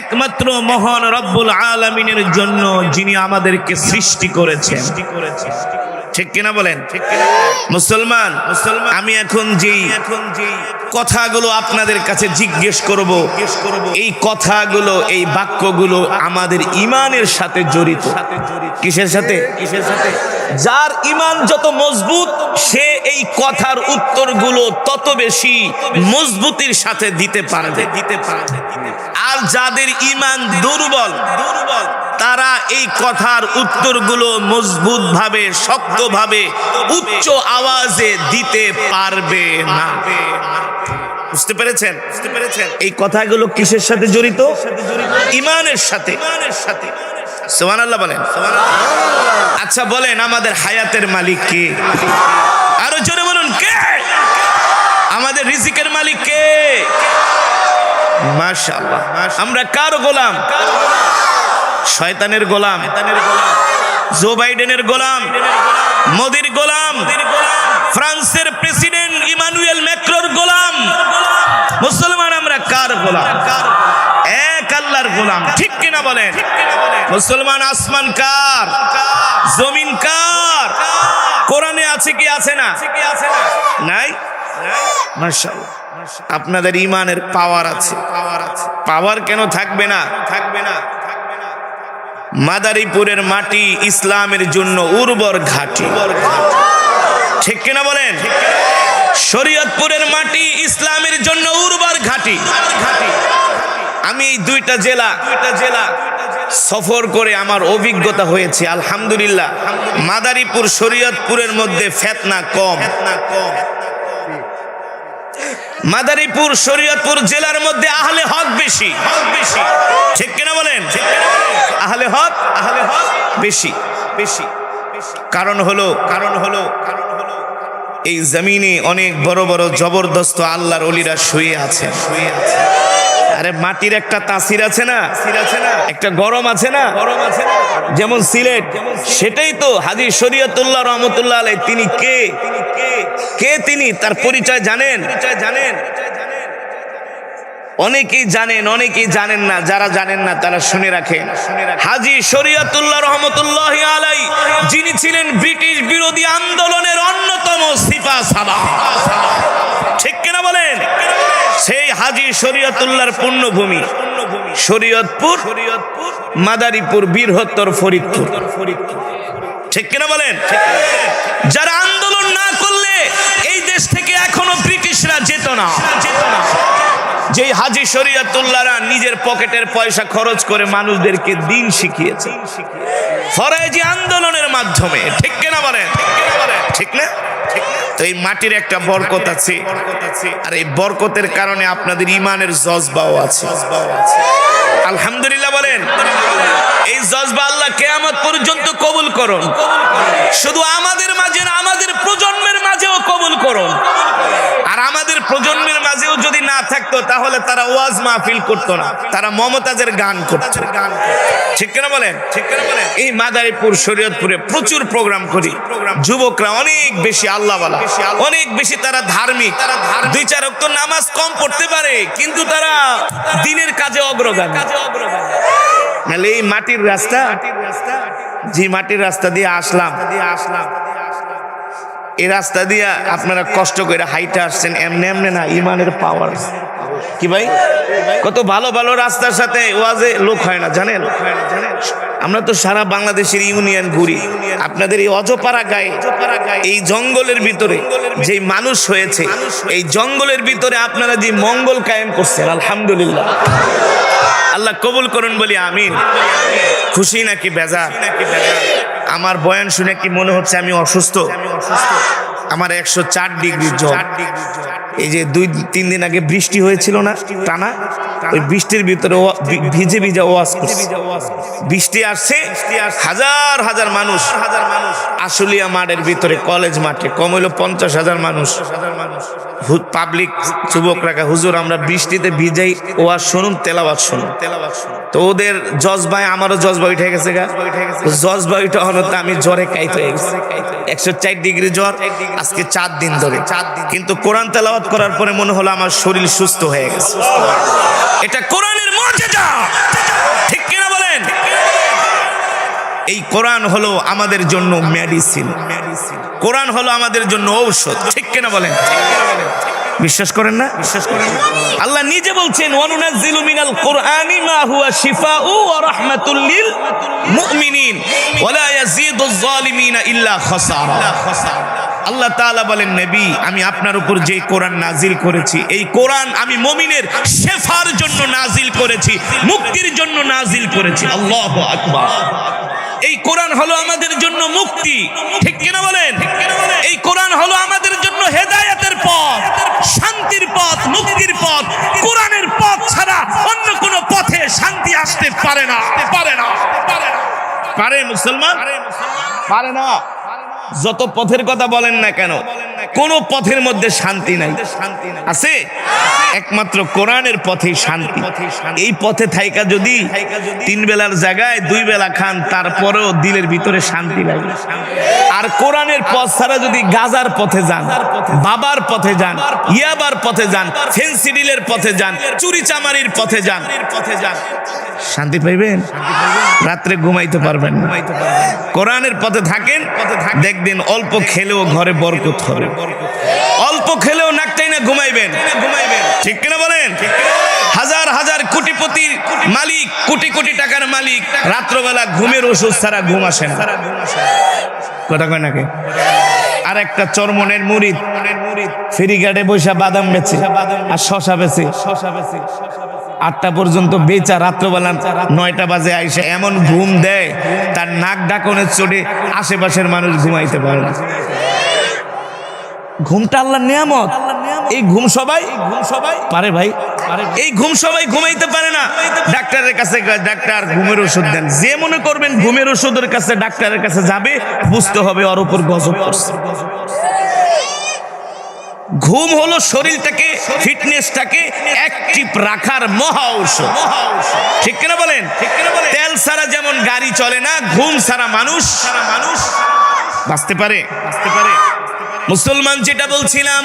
একমাত্র মহান রব্বুল আলামিনের জন্য, যিনি আমাদেরকে সৃষ্টি করেছেন। ঠিক কিনা বলেন? ঠিক কিনা? মুসলমান, আমি এখন যেই কথাগুলো আপনাদের কাছে জিজ্ঞেস করব, এই কথাগুলো, এই বাক্যগুলো আমাদের ঈমানের সাথে জড়িত। কিসের সাথে? যার ঈমান যত মজবুত সে এই কথার উত্তরগুলো তত বেশি মজবুতির সাথে দিতে পারবে। আর যাদের ঈমান দুর্বল তারা এই কথার উত্তরগুলো মজবুত ভাবে, শক্তভাবে, উচ্চ আওয়াজে দিতে পারবে না। বুঝতে পেরেছেন? এই কথাগুলো কিসের সাথে জড়িত? ঈমানের সাথে। সুবহানাল্লাহ বলেন। আচ্ছা বলেন, আমাদের হায়াতের মালিক কে? আরো জোরে বলুন, কে? আমাদের রিজিকের মালিক কে? মাশাআল্লাহ। আমরা কার গোলাম? শয়তানের গোলাম, জো বাইডেনের গোলাম, মোদির গোলাম, ফ্রান্সের প্রেসিডেন্ট ইমানুয়েল ম্যাক্রোর গোলাম। মুসলমান আমরা কার গোলাম? এক আল্লাহর গোলাম, ঠিক কিনা বলেন? মুসলমান আসমান কার? জমিন কার? কোরআনে আছে কি আছে না? নাই? মাশাআল্লাহ। আপনাদের ঈমানের পাওয়ার আছে। পাওয়ার কেন থাকবে না? মাদারীপুরের মাটি ইসলামের জন্য উর্বর ঘাঁটি, ঠিক কিনা বলেন? শরীয়তপুরের মাটি ইসলামের জন্য উর্বর ঘাঁটি। আমি এই দুইটা জেলা সফর করে আমার অভিজ্ঞতা হয়েছে, আলহামদুলিল্লাহ। মাদারীপুর শরীয়তপুরের মধ্যে ফিতনা কম। মাদারীপুর শরীয়তপুর জেলার মধ্যে আহলে হক বেশি, ঠিক কিনা বলেন? আহলে হক বেশি। কারণ হলো এই জমিনে অনেক বড় বড় জবরদস্ত আল্লাহর ওলিরা শুয়ে আছে। আরে মাটির একটা তাসির আছে না, একটা গরম আছে না, যেমন সিলেট। সেটাই তো হাজী শরীয়তুল্লাহ রহমতুল্লাহ আলাইহি। তিনি কে? তিনি, তার পরিচয় জানেন? অনেকেই জানেন, অনেকেই জানেন না। যারা জানেন না তারা শুনে রাখেন। হাজী শরীয়তুল্লাহ রহমতুল্লাহ আলাইহি, যিনি ছিলেন ব্রিটিশ বিরোধী আন্দোলনের অন্যতম সিপাহসালার, ঠিক কিনা বলেন? সেই হাজী শরীয়তুল্লাহর পুণ্যভূমি শরীয়তপুর, মাদারীপুর, বীরহত্তর, ফরিদপুর, ঠিক কিনা বলেন? যারা আন্দোলন না করলে এই দেশ থেকে এখনো ব্রিটিশরা যেত না। যে হাজী শরীয়তুল্লাহরা নিজের পকেটের পয়সা খরচ করে মানুষদেরকে দিন শিখিয়েছে ফরায়েজি আন্দোলনের মাধ্যমে, ঠিক কিনা বলেন? ঠিক না? তো এই মাটির একটা বরকত আছে, আর এই বরকতের কারণে আপনাদের ঈমানের জজবাও আছে। আলহামদুলিল্লাহ বলেন। এই জজবা আল্লাহ কিয়ামত পর্যন্ত কবুল করুন। শুধু আমাদের মাঝে না, আমাদের প্রজন্মের মাঝেও কবুল করুন। আর আমাদের প্রজন্মের মাঝেও যদি না থাকতো তাহলে তারা ওয়াজ মাহফিল করতো না, তারা মমতাজের গান করতো। ঠিক কিনা বলেন? এই মাদারীপুর শরীয়তপুরে প্রচুর প্রোগ্রাম করি। যুবকরা অনেক বেশি আল্লাহওয়ালা, অনেক বেশি তারা ধার্মিক। 2-4 ওয়াক্ত নামাজ কম পড়তে পারে, কিন্তু তারা দিনের কাজে অগ্রগামী। নাহলে এই মাটির রাস্তা, যে মাটির রাস্তা দিয়ে আসলাম, এই রাস্তা দিয়ে আপনারা কষ্ট করে হাইটে আসছেন, এমনি না। ঈমানের পাওয়ার কি ভাই? কত ভালো ভালো রাস্তার সাথে ওয়াজে লোক হয় না, জানেন? আমরা তো সারা বাংলাদেশের ইউনিয়ন ঘুরি। আপনাদের এই অজপাড়া গায়ে, এই জঙ্গলের ভিতরে যে মানুষ হয়েছে, এই জঙ্গলের ভিতরে আপনারা যে মঙ্গল কায়েম করছেন, আলহামদুলিল্লাহ। আল্লাহ কবুল করুন বলি আমিন। খুশি নাকি বেজার? আমার বয়ান শুনে কি মনে হচ্ছে আমি অসুস্থ? আমার 104 ডিগ্রি জ্বর। এই যে 2-3 দিন আগে বৃষ্টি হয়েছিল না টানা, ওই বৃষ্টির ভিতরে ভিজে ওয়াজ করছি। বৃষ্টি আসছে, হাজার হাজার মানুষ আশুলিয়া মাঠের ভিতরে, কলেজ মাঠে কম হইলো 50,000 মানুষ। পাবলিক যুবকরা, হুজুর আমরা বৃষ্টিতে ভিজাই, ওয়াজ শুনুন, তেলাওয়াত শুনুন। তো ওদের জজবাই, আমারও জজবা উঠে গেছে গা। জজবা উঠে হতে আমি জ্বরে কাইতে হয়ে গেছি। 104 ডিগ্রি জ্বর আজকে 4 দিন ধরে। কিন্তু কোরআন তেলাওয়াত করার পরে মনে হলো আমার শরীর সুস্থ হয়ে গেছে। এটা কোরআনের মুজিজা, ঠিক কিনা বলেন? এই কোরআন হলো আমাদের জন্য মেডিসিন, কোরআন হলো আমাদের জন্য ঔষধ, ঠিক কিনা বলেন? বিশ্বাস করেন না? আল্লাহ নিজে বলছেন, ওয়ানুনাজ্জিলু মিনাল কুরআনি মা হুয়া শিফাউ ওয়া রাহমাতুল লিল মুমিনিন ওয়া লা ইয়াজিদুজ জালিমিনা ইল্লা খাসারা। আল্লাহ তাআলা বলেন, নবী আমি আপনার উপর যে কোরআন নাজিল করেছি, এই কোরআন আমি মুমিনের শেফার জন্য নাজিল করেছি, মুক্তির জন্য নাজিল করেছি। আল্লাহু আকবার। এই কোরআন হলো আমাদের জন্য মুক্তি, ঠিক কিনা বলেন? এই কোরআন হলো আমাদের জন্য হেদায়েতের পথ, শান্তির পথ, মুক্তির পথ। কোরআনের পথ ছাড়া অন্য কোনো পথে শান্তি আসতে পারে না। পারে মুসলমান? পারে না। যত পথের কথা বলেন না কেন, কোন পথের মধ্যে শান্তি নাই। আছে একমাত্র কোরআনের পথেই শান্তি। এই পথে থাইকা যদি 3 বেলার জায়গায় 2 বেলা খান, তারপরেও দিলের ভিতরে শান্তি লাগে। আর কোরআনের পথ ছাড়া যদি গাজার পথে যান, বাবার পথে যান, ইয়াবার পথে যান, ফেন্সিডিলের পথে যান, চুরি চামারির পথে যান, শান্তি পাইবেন? রাত্রে ঘুমাইতে পারবেন না। কোরআনের পথে থাকেন, দেখবেন অল্প খেলেও ঘরে বরকত হবে। অল্প খেলেও নাকটাই না ঘুমাইবেন। ঠিক কিনা বলেন? হাজার হাজার কোটিপতির মালিক, কোটি কোটি টাকার মালিক, রাত্রবেলা ঘুমের ওষুধ ছাড়া ঘুম আসে না। কথা কয় নাকি? আর একটা চরমনের মুরিদ ফেরিঘাটে বৈশা বাদাম বেচে আর শশা বেচে, 8টা পর্যন্ত বেচা, রাত্রবেলা 9টা বাজে আইসে এমন ঘুম দেয়, তার নাক ডাকনের চড়ে আশেপাশের মানুষ ঘুমাইতে পারে না। ঘুমটা আল্লাহর নিয়ামত। এই ঘুম সবাই পারে ভাই? এই ঘুম সবাই ঘুমাইতে পারে না। ডাক্তারের কাছে, ডাক্তার ঘুমের ওষুধ দেন। যে মনে করবেন ঘুমের ওষুধের কাছে, ডাক্তারের কাছে যাবে, বুঝতে হবে ওর উপর গজব করছে। ঘুম হলো শরীরটাকে, ফিটনেসটাকে অ্যাক্টিভ রাখার মহা ঔষধ। ঠিক কিনা বলেন? তেল ছাড়া যেমন গাড়ি চলে না, ঘুম ছাড়া মানুষ বাঁচতে পারে। মুসলমান যেটা বলছিলাম,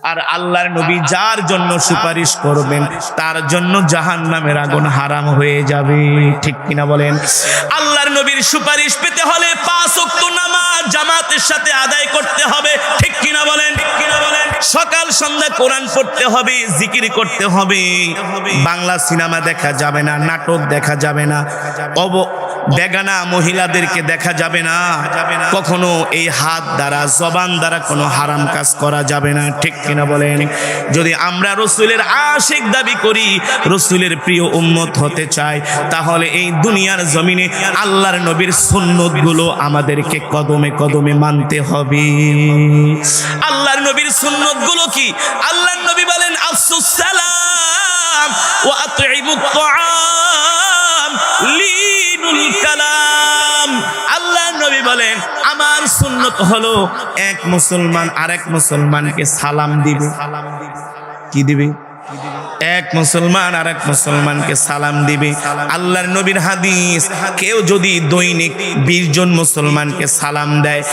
আর আল্লাহর নবী যার জন্য সুপারিশ করবেন তার জন্য জাহান্নামের আগুন হারাম হয়ে যাবে। ঠিক কিনা বলেন? আল্লাহর নবীর সুপারিশ পেতে হলে 5 ওয়াক্ত নামাজ জামাতের সাথে আদায় করতে হবে। ঠিক কিনা বলেন? সকাল সন্ধ্যা কোরআন পড়তে হবে, জিকির করতে হবে। বাংলা সিনেমা দেখা যাবে না, নাটক দেখা যাবে না, বেগানা মহিলাদেরকে দেখা যাবে না, কখনো এই হাত দ্বারা, জবান দ্বারা কোনো হারাম কাজ করা যাবে না। ঠিক কিনা বলেন? যদি আমরা রসুলের আশিক দাবি করি, রসুলের প্রিয় উম্মত হতে চাই, তাহলে এই দুনিয়ার জমিনে আল্লাহর নবীর সুন্নত গুলো আমাদেরকে কদমে কদমে মানতে হবে। আল্লাহর নবীর সুন্নত গুলো কি? আল্লাহর নবী বলেন আফসুস সালাম ওয়া আতইমুত তাআম লিনুল কালাম। আল্লাহর নবী বলেন আমার সুন্নত হলো এক মুসলমান আরেক মুসলমানকে সালাম দিবে। কি দিবে? এক মুসলমান আরেক মুসলমানকে সালাম দিবে। আল্লাহর নবীর হাদিস, কেউ যদি দৈনিক 20 জন মুসলমানকে সালাম দেয়,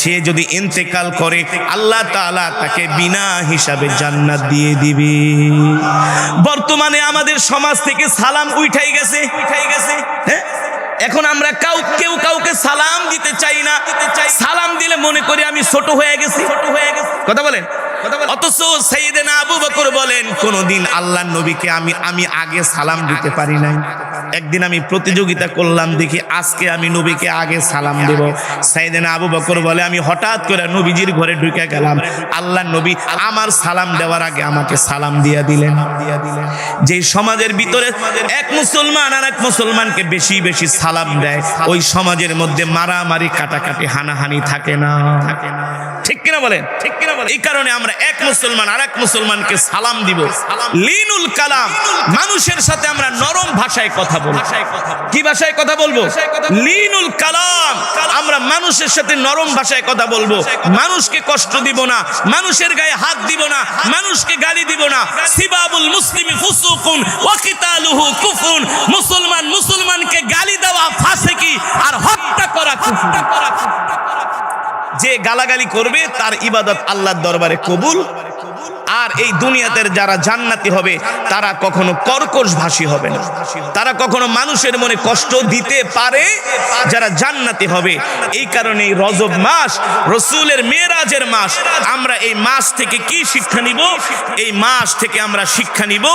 সে যদি ইন্তেকাল করে, আল্লাহ তাআলা তাকে বিনা হিসাবে জান্নাত দিয়ে দিবে। বর্তমানে আমাদের সমাজ থেকে সালাম উঠাই গেছে। হ্যাঁ, এখন আমরা কেউ কাউকে সালাম দিতে চাই না। সালাম দিলে মনে করি আমি ছোট হয়ে গেছি। কথা বলেন? অথচ সাইয়েদনা আবু বকর বলেন, কোনদিন আল্লাহর নবীকে আমি আগে সালাম দিতে পারি নাই। একদিন আমি প্রতিযোগিতা করলাম, দেখি আজকে আমি নবীকে আগে সালাম দেব। সাইয়েদনা আবু বকর বলে, আমি হঠাৎ করে নবীজির ঘরে ঢুকে গেলাম, আল্লাহর নবী আমার সালাম দেওয়ার আগে আমাকে সালাম দিয়া দিলেন। যে সমাজের ভিতরে এক মুসলমান আর এক মুসলমানকে বেশি বেশি সালাম দেয়, ওই সমাজের মধ্যে মারামারি, কাটাকাটি, হানাহানি থাকে না। ঠিক কিনা বলেন? এই কারণে আমরা এক মুসলমান আর এক মুসলমানকে সালাম দিব। লিনুল কালাম, মানুষের সাথে আমরা নরম ভাষায় কথা বলবো। কি ভাষায় কথা বলবো? লিনুল কালাম। আমরা মানুষের সাথে নরম ভাষায় কথা বলবো, মানুষকে কষ্ট দিব না, মানুষের গায়ে হাত দিব না, মানুষকে গালি দিব না। সিবাবুল মুসলিমি ফুসুকুন ওয়া কিতালুহু কুফরুন। মুসলমানকে গালি দেওয়া ফাসিকি, আর হত্যা করা কুফর। যে গালাগালি করবে তার ইবাদত আল্লাহর দরবারে কবুল। আর এই দুনিয়াতে যারা জান্নাতি হবে তারা কখনো কর্কশভাষী হবে না, তারা কখনো মানুষের মনে কষ্ট দিতে পারে যারা জান্নাতি হবে। এই কারণে এই রজব মাস রসুলের মেরাজের মাস। আমরা এই মাস থেকে কি শিক্ষা নিব? এই মাস থেকে আমরা শিক্ষা নিব,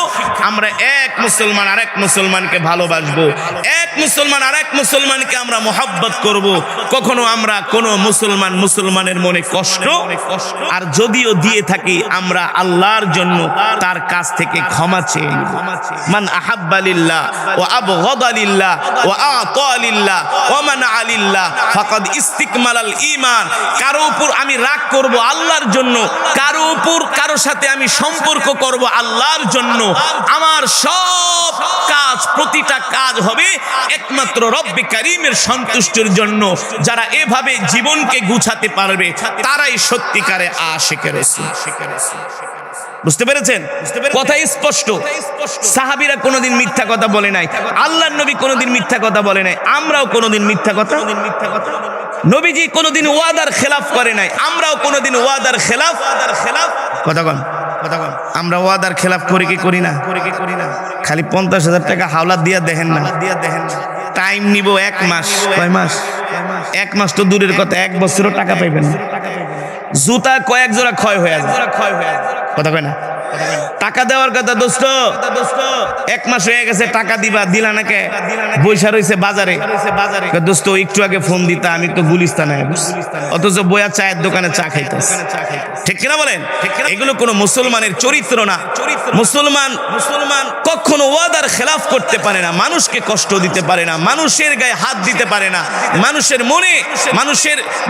আমরা এক মুসলমান আরেক মুসলমানকে ভালোবাসবো, এক মুসলমান আরেক মুসলমানকে আমরা মহব্বত করব। কখনো আমরা কোনো মুসলমানের মনে কষ্ট আর যদিও দিয়ে থাকি, আমরা আল্লাহর জন্য তার কাছ থেকে ক্ষমা চেয়ে নিব। মান আহাব্বা লিল্লাহ ওয়া আবগাদা লিল্লাহ ওয়া আতা লিল্লাহ ওয়া মানআ লিল্লাহ ফাকাদ ইস্তিকমালাল ঈমান। কারো উপর আমি রাগ করব আল্লাহর জন্য, কারো সাথে আমি সম্পর্ক করব আল্লাহর জন্য, আমার সব কাজ, প্রতিটা কাজ হবে একমাত্র রব্বে কারীমের সন্তুষ্টির জন্য। যারা এভাবে জীবনকে গুছাতে পারবে তারাই সত্যিকারে আশিকে রাসূল। বুঝতে পেরেছেন? কথা স্পষ্ট। সাহাবীরা কোনোদিন মিথ্যা কথা বলে নাই, আল্লাহর নবী কোনোদিন মিথ্যা কথা বলে নাই, আমরাও কোনোদিন মিথ্যা কথা। নবীজি কোনোদিন ওয়াদার খেলাফ করে নাই, আমরাও কোনোদিন ওয়াদার খেলাফ। কথা বল, আমরা ওয়াদার খেলাফ করি কি করি না? খালি 50,000 টাকা হাওলাত দিয়া দেখেন না, টাইম নিব 1 মাস। কয় মাস? 1 মাস তো দূরের কথা, 1 বছরও টাকা পাইবেন না। জুতা কয়েক জোড়া ক্ষয় হয়ে যায়। কথা কয় না? টাকা দেওয়ার কথা দোস্ত, 1 মাস হয়ে গেছে, টাকা দিবা, দিলা না কে? বৈশা রয়েছে বাজারে। দোস্ত একটু আগে ফোন দিতা, আমি তো গুলিস্তানে, অথচ বইয়া চায়ের দোকানে চা খাইতাস। ঠিক কিনা বলেন? এগুলো কোনো মুসলমানের চরিত্র না। মুসলমান কখনো ওয়াদার খেলাফ করতে পারে না, মানুষকে কষ্ট দিতে পারে না, মানুষের গায়ে হাত দিতে পারে না, মানুষের মনে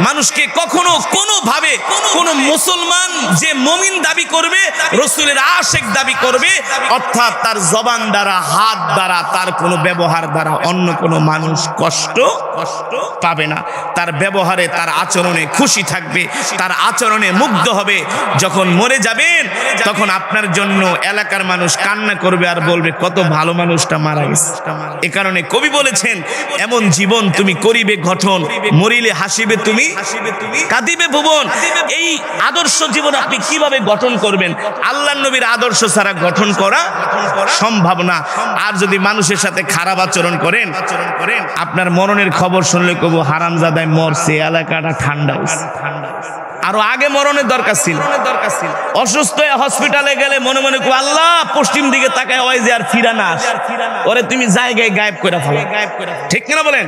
মানুষকে কখনো কোনোভাবে কোনো মুসলমান যে মুমিন দাবি করবে, রাসূলের আশিক দাবি করবে, অর্থাৎ তার জবান দ্বারা, হাত দ্বারা, তার কোনো ব্যবহার দ্বারা অন্য কোনো মানুষ কষ্ট পাবে না। তার ব্যবহারে, তার আচরণে খুশি থাকবে, তার আচরণে মুগ্ধ হবে। যখন মরে যাবেন তখন আপনার জন্য এলাকার মানুষ কান্না করবে আর বলবে কত ভালো মানুষটা মারা গেছে। এ কারণে কবি বলেছেন, এমন জীবন তুমি করিবে গঠন, মরিলে হাসিবে তুমি, কাঁদিবে ভুবন। এই আদর্শ জীবন আপনি কিভাবে গঠন করবেন? আল্লাহর নবীর আদর্শ ছাড়া গঠন করা সম্ভব না। আর যদি মানুষের সাথে খারাপ আচরণ করেন, আপনার মরণের খবর শুনলে কবো হারামজাদায় মরছে, এলাকাটা ঠান্ডা হয়েছে। আরো আগে মরণের দরকার ছিল। অসুস্থ হয়ে হসপিটালে গেলে মনে মনে কো আল্লাহ পশ্চিম দিকে তাকায় হয় যে আর ফিরা না, ওরে তুমি জায়গায় গায়েব করে ফেলো। ঠিক কিনা বলেন?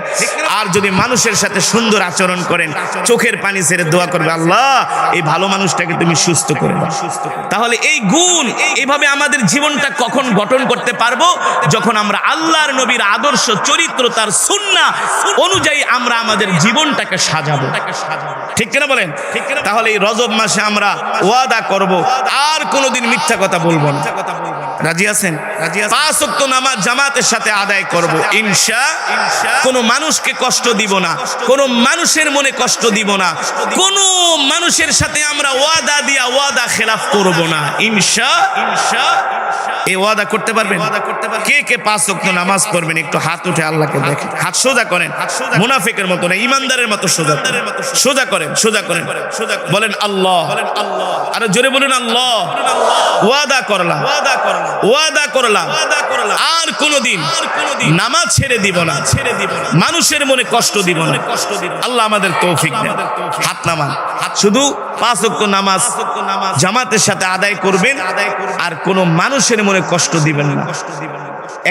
আর যদি মানুষের সাথে সুন্দর আচরণ করেন, চোখের পানি ছেড়ে দোয়া করবে, আল্লাহ এই ভালো মানুষটাকে তুমি সুস্থ করে দাও। তাহলে এই গুণ, এইভাবে আমাদের জীবনটা কখন গঠন করতে পারবো? যখন আমরা আল্লাহর নবীর আদর্শ চরিত্র, তার সুন্নাহ অনুযায়ী আমরা আমাদের জীবনটাকে সাজাবো। ঠিক কিনা বলেন? তাহলে এই রজব মাসে আমরা ওয়াদা করব, আর কোনোদিন মিথ্যা কথা বলবো না। রাজি আছেন? 5 ওয়াক্ত নামাজ জামাতের সাথে আদায় করব ইনশাআল্লাহ। কোনো মানুষকে কষ্ট দিব না, কোনো মানুষের মনে কষ্ট দিব না, কোনো মানুষের সাথে আমরা ওয়াদা খেলাফ করব না ইনশাআল্লাহ। এই ওয়াদা করতে পারবেন? কে কে 5 ওয়াক্ত নামাজ পড়বেন? একটু হাত উঠে আল্লাহকে দেখেন। হাত সোজা করেন, মুনাফিকের মতো না, ইমানদারের মতো সোজা করেন। বলেন আল্লাহ। আর জোরে বলুন আল্লাহ। ওয়াদা করলাম আর কোনোদিন নামাজ ছেড়ে দিব না, মানুষের মনে কষ্ট দিব না। আল্লাহ আমাদের তৌফিক দেন। হাত নামান, শুধু 5 ওয়াক্ত নামাজ জামাতের সাথে আদায় করবেন, আর কোনো মানুষের মনে কষ্ট দিবেন না।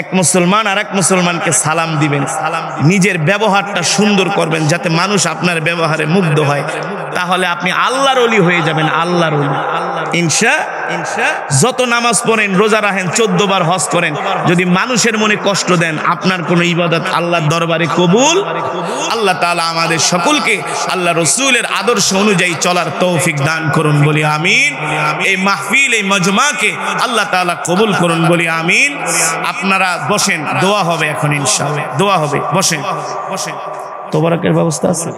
এক মুসলমান আর এক মুসলমানকে সালাম দিবেন, নিজের ব্যবহারটা সুন্দর করবেন যাতে মানুষ আপনার ব্যবহারে মুগ্ধ হয়। তাহলে আপনি আল্লাহর ওলি হয়ে যাবেন, আল্লাহর ওলি ইনশাআল্লাহ। যত নামাজ পড়েন, রোজা রাখেন, 14 বার হজ করেন, যদি মানুষের মনে কষ্ট দেন, আপনার কোনো ইবাদত আল্লাহর দরবারে কবুল। আল্লাহ তাআলা আমাদের সকলকে আল্লাহ রাসূলের আদর্শ অনুযায়ী চলার তৌফিক দান করুন বলি আমিন। এই মাহফিল, এই মজমাকে আল্লাহ তাআলা কবুল করুন বলি আমিন। আপনারা বসেন, দোয়া হবে এখন ইনশাআল্লাহ, দোয়া হবে। বসেন। তোবারকের ব্যবস্থা আছে?